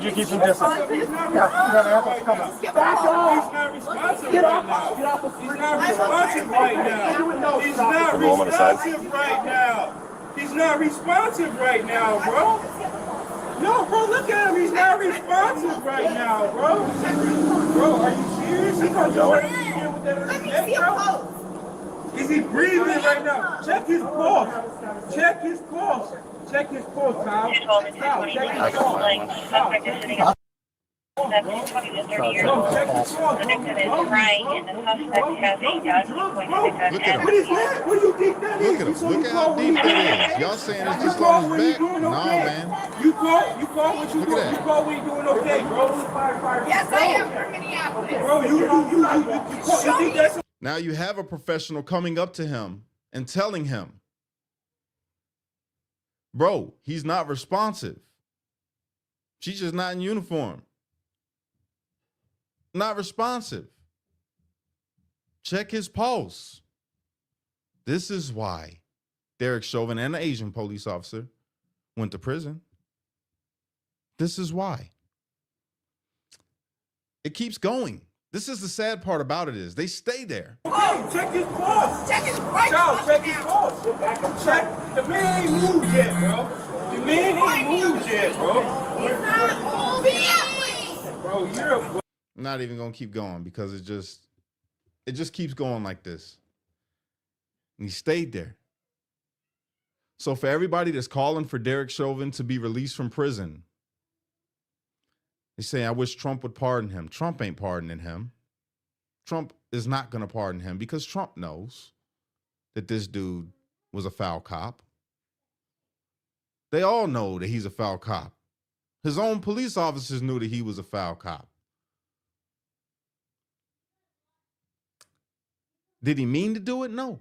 to keep some distance. Yeah, you're gonna have to come out. Back off. He's not responsive right now. He's not responsive right now. He's not responsive right now. He's not responsive right now, bro. No, bro, look at him. He's not responsive right now, bro. Bro, are you serious? He's not trying to deal with that on his neck, bro. Is he breathing right now? Check his pulse. Check his pulse. Check his pulse, Kyle. 212 is Kyle, check his pulse. like suspect is sitting up. That's 20 to 30 years No, old. check his pulse. The victim is crying and the suspect has a gun. He's going to take Look at him. What is that? What do you think that is? Look at him. Look at how deep that is. Y'all saying it's just on his back? No, man. You call what you Look at call. that. You call when you're doing okay, bro. Yes, I am from Minneapolis. Bro, you think that's Now you have a professional coming up to him and telling him, bro, he's not responsive. She's just not in uniform. Not responsive. Check his pulse. This is why Derek Chauvin and the Asian police officer went to prison. This is why. It keeps going. This is the sad part about it is they stay there. Oh, check his pulse. Check his right. Child, check his pulse. Check. The man ain't moved yet, bro. The man ain't moved yet, bro. He's not moving. Bro, you're a... I'm not even gonna keep going because it just keeps going like this. And he stayed there. So for everybody that's calling for Derek Chauvin to be released from prison, they say, I wish Trump would pardon him. Trump ain't pardoning him. Trump is not gonna pardon him because Trump knows that this dude was a foul cop. They all know that he's a foul cop. His own police officers knew that he was a foul cop. Did he mean to do it? No.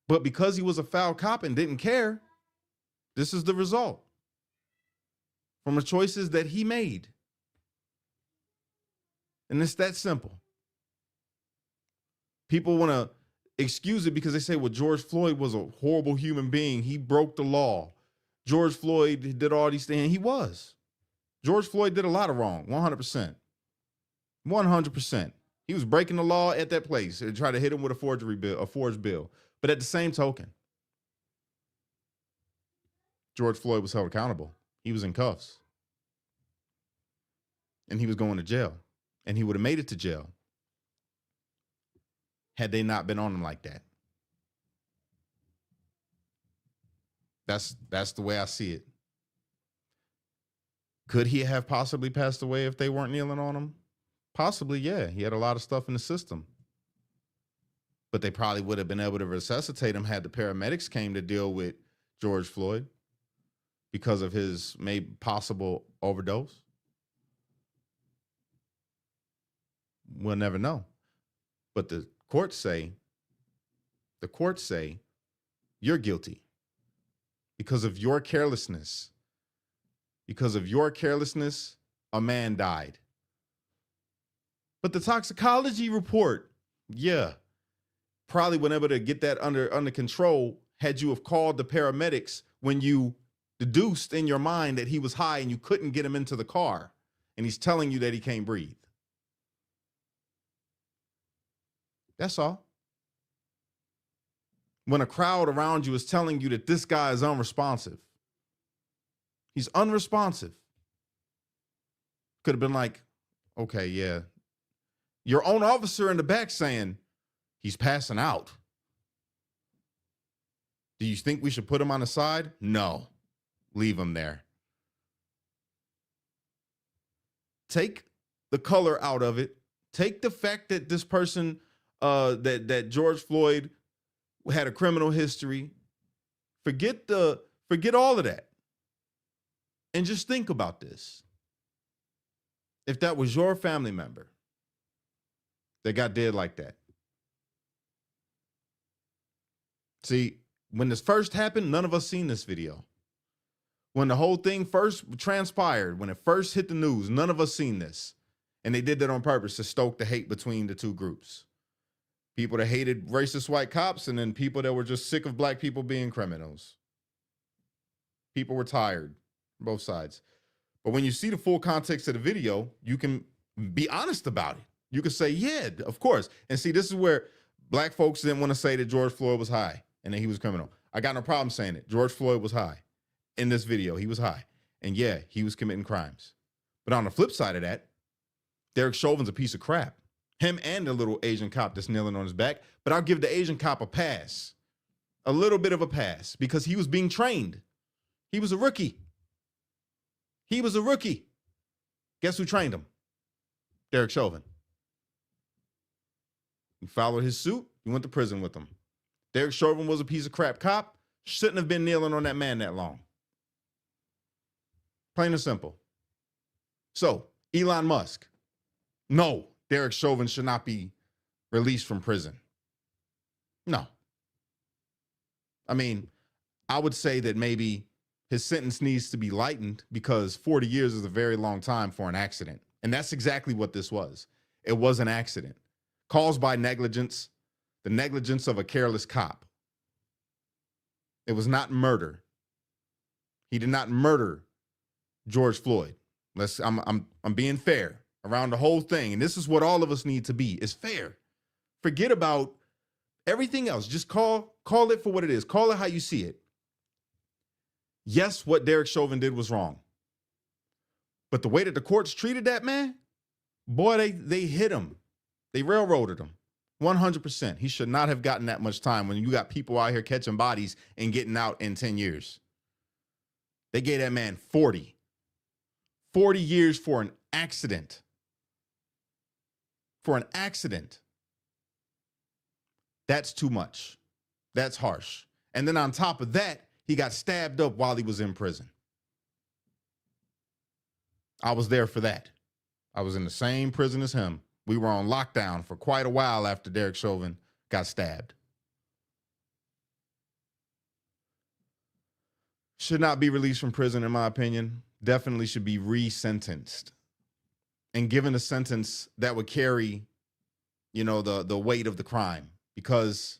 But because he was a foul cop and didn't care, this is the result from the choices that he made. And it's that simple. People want to excuse it because they say, well, George Floyd was a horrible human being. He broke the law. George Floyd did all these things. He was. George Floyd did a lot of wrong, 100%. 100%. He was breaking the law at that place and tried to hit him with a forged bill. But at the same token, George Floyd was held accountable. He was in cuffs. And he was going to jail. And he would have made it to jail had they not been on him like that. That's the way I see it. Could he have possibly passed away if they weren't kneeling on him? Possibly, yeah. He had a lot of stuff in the system. But they probably would have been able to resuscitate him had the paramedics came to deal with George Floyd because of his maybe possible overdose. We'll never know. But the courts say, you're guilty because of your carelessness. Because of your carelessness, a man died. But the toxicology report, yeah, probably were able to get that under control had you have called the paramedics when you deduced in your mind that he was high and you couldn't get him into the car and he's telling you that he can't breathe. That's all. When a crowd around you is telling you that this guy is unresponsive, he's unresponsive. Could have been like, okay, yeah. Your own officer in the back saying, he's passing out. Do you think we should put him on the side? No. Leave him there. Take the color out of it. Take the fact that this person, that George Floyd had a criminal history. Forget all of that. And just think about this. If that was your family member that got dead like that. See, when this first happened, none of us seen this video. When the whole thing first transpired, when it first hit the news, none of us seen this. And they did that on purpose to stoke the hate between the two groups. People that hated racist white cops and then people that were just sick of black people being criminals. People were tired, both sides. But when you see the full context of the video, you can be honest about it. You can say, yeah, of course. And see, this is where black folks didn't want to say that George Floyd was high and that he was criminal. I got no problem saying it. George Floyd was high. In this video, he was high. And yeah, he was committing crimes. But on the flip side of that, Derek Chauvin's a piece of crap. Him and the little Asian cop that's kneeling on his back. But I'll give the Asian cop a pass. A little bit of a pass because he was being trained. He was a rookie. He was a rookie. Guess who trained him? Derek Chauvin. He followed his suit. He went to prison with him. Derek Chauvin was a piece of crap cop. Shouldn't have been kneeling on that man that long. Plain and simple. So, Elon Musk. No, Derek Chauvin should not be released from prison. No. I mean, I would say that maybe his sentence needs to be lightened because 40 years is a very long time for an accident. And that's exactly what this was. It was an accident caused by negligence, the negligence of a careless cop. It was not murder. He did not murder George Floyd. I'm being fair around the whole thing. And this is what all of us need to be, is fair. Forget about everything else. Just call it for what it is. Call it how you see it. Yes, what Derek Chauvin did was wrong. But the way that the courts treated that man, boy, they hit him. They railroaded him. 100%. He should not have gotten that much time when you got people out here catching bodies and getting out in 10 years. They gave that man 40. 40 years for an accident. For an accident. That's too much. That's harsh. And then on top of that, he got stabbed up while he was in prison. I was there for that. I was in the same prison as him. We were on lockdown for quite a while after Derek Chauvin got stabbed. Should not be released from prison, in my opinion. Definitely should be resentenced and given a sentence that would carry, the weight of the crime, because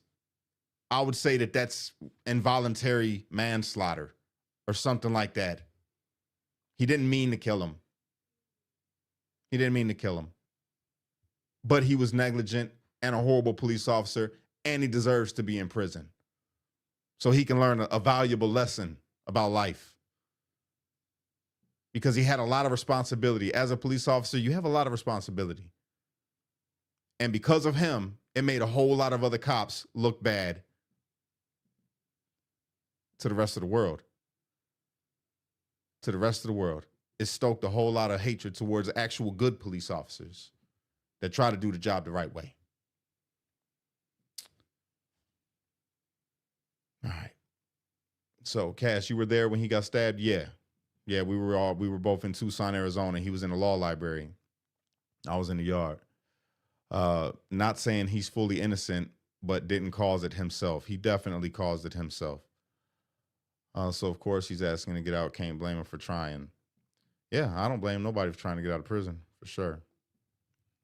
I would say that that's involuntary manslaughter or something like that. He didn't mean to kill him. He didn't mean to kill him. but he was negligent and a horrible police officer, and he deserves to be in prison so he can learn a valuable lesson about life. Because he had a lot of responsibility. As a police officer, you have a lot of responsibility. And because of him, it made a whole lot of other cops look bad to the rest of the world. To the rest of the world. It stoked a whole lot of hatred towards actual good police officers that try to do the job the right way. All right. So, Cash, you were there when he got stabbed? Yeah. Yeah, we were both in Tucson, Arizona. He was in the law library. I was in the yard. Not saying he's fully innocent, but didn't cause it himself. He definitely caused it himself. So, of course, he's asking to get out. Can't blame him for trying. Yeah, I don't blame nobody for trying to get out of prison, for sure.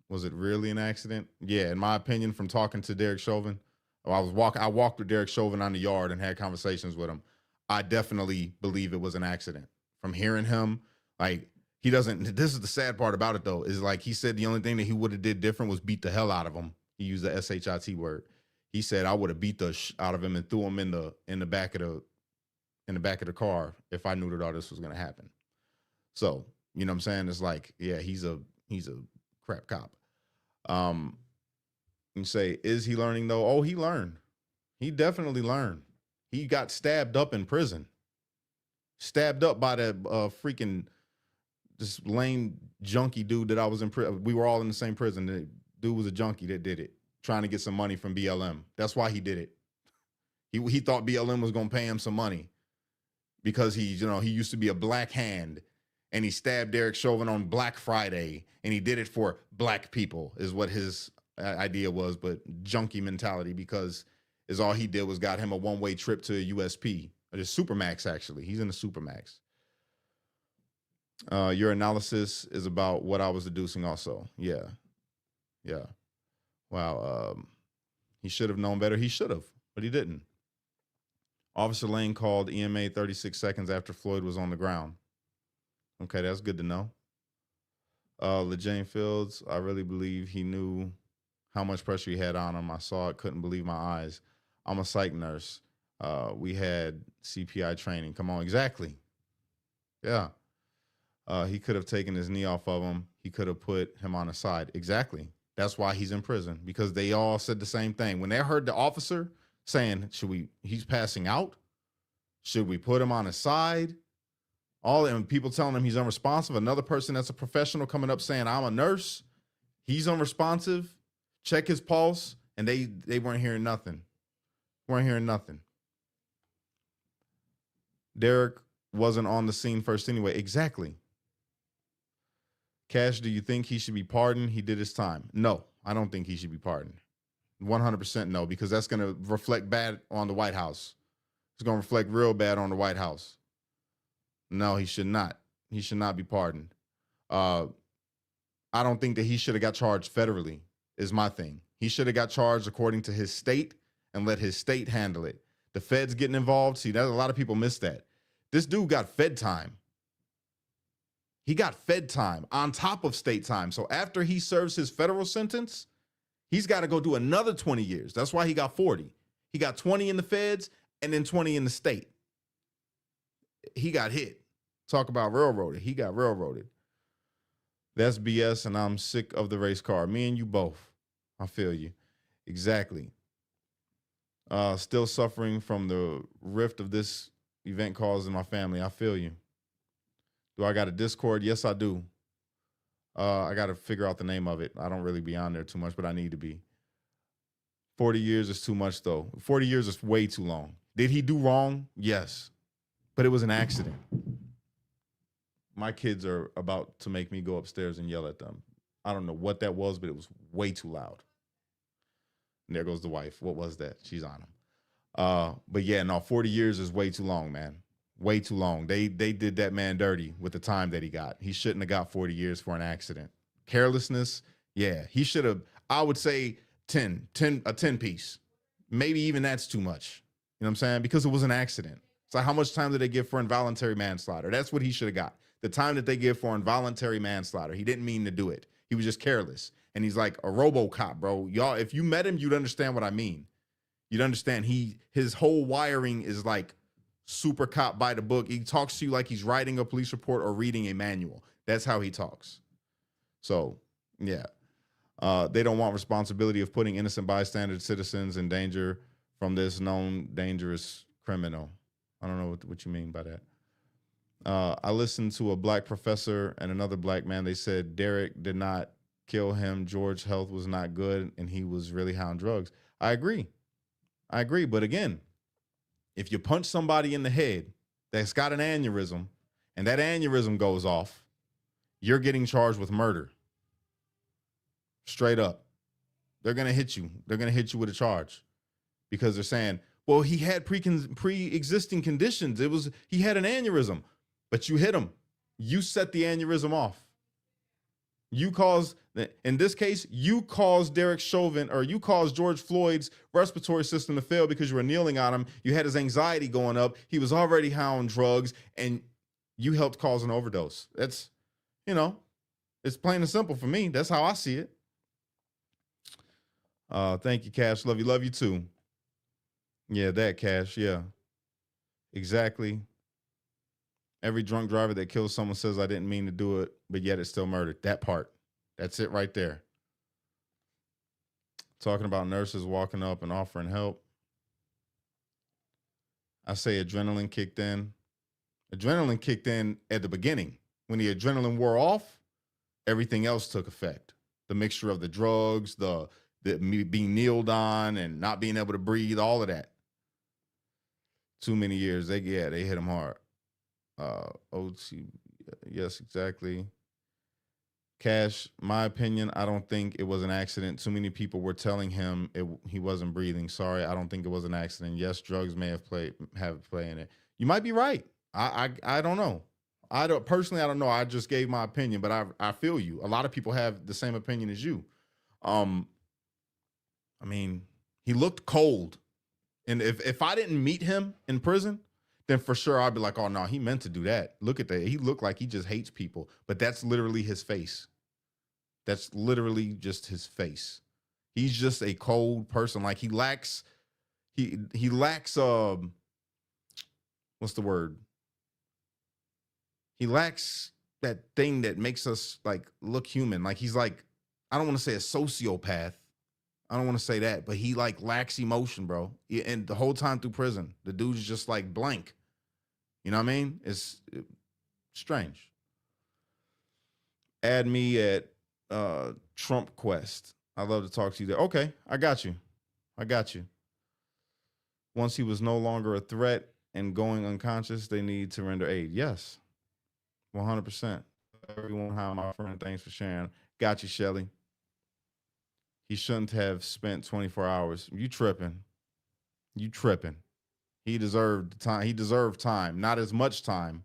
Was it really an accident? Yeah, in my opinion, from talking to Derek Chauvin, I walked with Derek Chauvin on the yard and had conversations with him. I definitely believe it was an accident. From hearing him, like, he doesn't, this is the sad part about it, though, is like he said the only thing that he would have did different was beat the hell out of him. He used the SHIT word. He said, I would have beat the out of him and threw him in the back of the car if I knew that all this was going to happen. So, you know what I'm saying? It's like, yeah, he's a crap cop. You say, is he learning, though? Oh, he learned. He definitely learned. He got stabbed up in prison. Stabbed up by that freaking this lame junkie dude that I was in prison. We were all in the same prison. The dude was a junkie that did it, trying to get some money from BLM. That's why he did it. He thought BLM was going to pay him some money because he used to be a black hand, and he stabbed Derek Chauvin on Black Friday, and he did it for black people is what his idea was, but junkie mentality, because is all he did was got him a one-way trip to a USP. Or the Supermax, actually. He's in the Supermax. Your analysis is about what I was deducing also. Yeah. Yeah. Wow. He should have known better. He should have, but he didn't. Officer Lane called EMA 36 seconds after Floyd was on the ground. Okay, that's good to know. LeJane Fields, I really believe he knew how much pressure he had on him. I saw it, couldn't believe my eyes. I'm a psych nurse. We had CPI training. Come on, exactly. Yeah. He could have taken his knee off of him. He could have put him on the side. Exactly. That's why he's in prison, because they all said the same thing. When they heard the officer saying, he's passing out, should we put him on his side? And people telling him he's unresponsive. Another person that's a professional coming up saying, I'm a nurse. He's unresponsive. Check his pulse. And they weren't hearing nothing. Weren't hearing nothing. Derek wasn't on the scene first anyway. Exactly. Cash, do you think he should be pardoned? He did his time. No, I don't think he should be pardoned. 100% no, because that's going to reflect bad on the White House. It's going to reflect real bad on the White House. No, he should not. He should not be pardoned. I don't think that he should have got charged federally, is my thing. He should have got charged according to his state and let his state handle it. The feds getting involved. See, that a lot of people miss that. This dude got fed time. He got fed time on top of state time. So after he serves his federal sentence, he's got to go do another 20 years. That's why he got 40. He got 20 in the feds and then 20 in the state. He got hit. Talk about railroaded. He got railroaded. That's BS, and I'm sick of the race car. Me and you both. I feel you. Exactly. Still suffering from the rift of this event causing my family. I feel you. Do I got a Discord? Yes, I do. I got to figure out the name of it. I don't really be on there too much, but I need to be. 40 years is too much, though. 40 years is way too long. Did he do wrong? Yes. But it was an accident. My kids are about to make me go upstairs and yell at them. I don't know what that was, but it was way too loud. And there goes the wife. What was that? She's on him. But yeah, no, 40 years is way too long, man. Way too long. They did that man dirty with the time that he got. He shouldn't have got 40 years for an accident. Carelessness, yeah. He should have, I would say a 10 piece. Maybe even that's too much. You know what I'm saying? Because it was an accident. So how much time did they give for involuntary manslaughter? That's what he should have got. The time that they give for involuntary manslaughter. He didn't mean to do it. He was just careless. And he's like a RoboCop, bro. Y'all, if you met him, you'd understand what I mean. You'd understand his whole wiring is like super cop by the book. He talks to you like he's writing a police report or reading a manual. That's how he talks. So, yeah. They don't want responsibility of putting innocent bystander citizens in danger from this known dangerous criminal. I don't know what you mean by that. I listened to a black professor and another black man. They said Derek did not kill him. George's health was not good, and he was really high on drugs. I agree. But again, if you punch somebody in the head that's got an aneurysm and that aneurysm goes off, you're getting charged with murder. Straight up. They're going to hit you. They're going to hit you with a charge because they're saying, well, he had pre-existing conditions. He had an aneurysm, but you hit him. You set the aneurysm off. In this case, you caused Derek Chauvin, or you caused George Floyd's respiratory system to fail because you were kneeling on him. You had his anxiety going up. He was already high on drugs, and you helped cause an overdose. That's, it's plain and simple for me. That's how I see it. Thank you, Cash. Love you too. Yeah, that Cash. Yeah, exactly. Every drunk driver that kills someone says, I didn't mean to do it, but yet it's still murdered. That part. That's it right there. Talking about nurses walking up and offering help. I say adrenaline kicked in. Adrenaline kicked in at the beginning. When the adrenaline wore off, everything else took effect. The mixture of the drugs, the being kneeled on and not being able to breathe, all of that. Too many years. They hit him hard. OT, yes, exactly. Cash, my opinion, I don't think it was an accident. Too many people were telling him he wasn't breathing. Sorry, I don't think it was an accident. Yes, drugs may have play in it. You might be right. I don't know. I don't know. I just gave my opinion, but I feel you. A lot of people have the same opinion as you. I mean, he looked cold. And if I didn't meet him in prison, then for sure I'd be like, oh no, he meant to do that. Look at that. He looked like he just hates people. But that's literally his face. That's literally just his face. He's just a cold person. Like he lacks what's the word? He lacks that thing that makes us like look human. Like he's like, I don't want to say a sociopath. I don't want to say that, but he like lacks emotion, bro. And the whole time through prison, the dude's just like blank. You know what I mean? It's strange. Add me at Trump Quest. I'd love to talk to you there. Okay, I got you. Once he was no longer a threat and going unconscious, they need to render aid. Yes, 100%. Everyone, hi, my friend. Thanks for sharing. Got you, Shelly. He shouldn't have spent 24 hours. You tripping. He deserved time. He deserved time. Not as much time,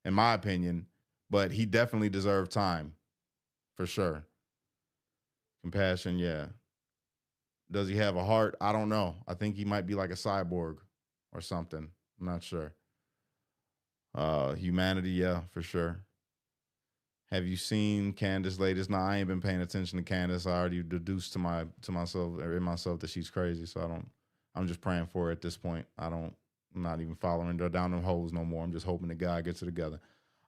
in my opinion, but he definitely deserved time. For sure. Compassion, yeah. Does he have a heart? I don't know. I think he might be like a cyborg or something. I'm not sure. Humanity, yeah, for sure. Have you seen Candace latest? No, I ain't been paying attention to Candace. I already deduced to myself that she's crazy. So I'm just praying for her at this point. I'm not even following her down them holes no more. I'm just hoping the guy gets it together.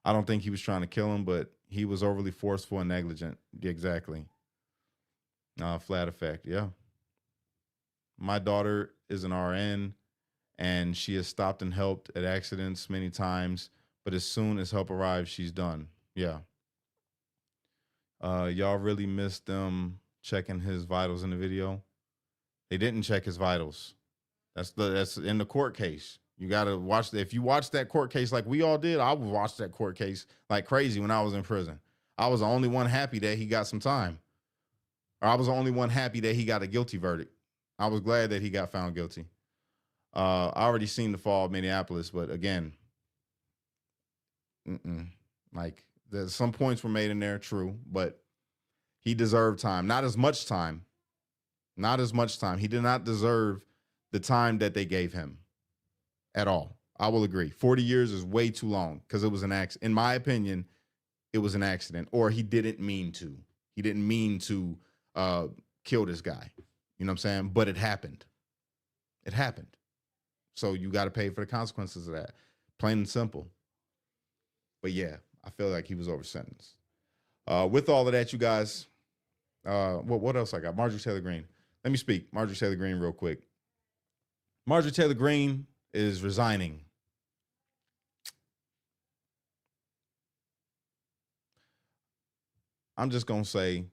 I don't think he was trying to kill him, but he was overly forceful and negligent. Exactly. Flat effect. Yeah. My daughter is an RN and she has stopped and helped at accidents many times, but as soon as help arrives, she's done. Yeah. Y'all really missed them checking his vitals in the video. They didn't check his vitals. That's in the court case. You gotta watch. If you watch that court case like we all did, I would watch that court case like crazy when I was in prison. I was the only one happy that he got some time, or I was the only one happy that he got a guilty verdict. I was glad that he got found guilty. I already seen the fall of Minneapolis, but again, like there's some points were made in there, true, but he deserved time. Not as much time. He did not deserve the time that they gave him at all. I will agree. 40 years is way too long because it was an accident. In my opinion, it was an accident, or he didn't mean to. He didn't mean to kill this guy. You know what I'm saying? But it happened. It happened. So you got to pay for the consequences of that. Plain and simple. But yeah, I feel like he was over sentenced. With all of that, you guys, what else I got? Marjorie Taylor Greene. Let me speak. Marjorie Taylor Greene real quick. Marjorie Taylor Greene is resigning. I'm just going to say,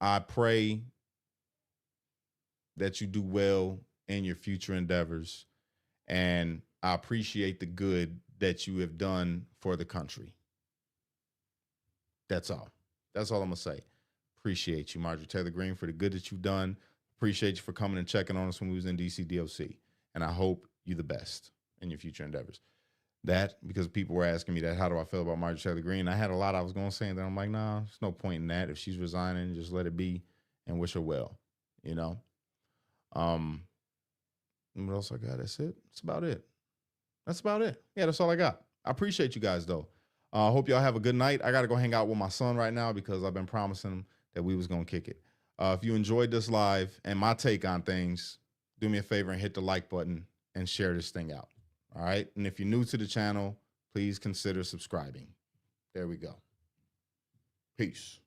I pray that you do well in your future endeavors. And I appreciate the good that you have done for the country. That's all. That's all I'm going to say. Appreciate you, Marjorie Taylor Greene, for the good that you've done. Appreciate you for coming and checking on us when we was in DC DOC. And I hope you the best in your future endeavors. That, because people were asking me that, how do I feel about Marjorie Taylor Greene? I had a lot I was going to say, and then I'm like, nah, there's no point in that. If she's resigning, just let it be and wish her well, you know? What else I got? That's it. That's about it. That's about it. Yeah, that's all I got. I appreciate you guys, though. I hope y'all have a good night. I got to go hang out with my son right now because I've been promising him that we was going to kick it. If you enjoyed this live and my take on things, do me a favor and hit the like button and share this thing out. All right? And if you're new to the channel, please consider subscribing. There we go. Peace.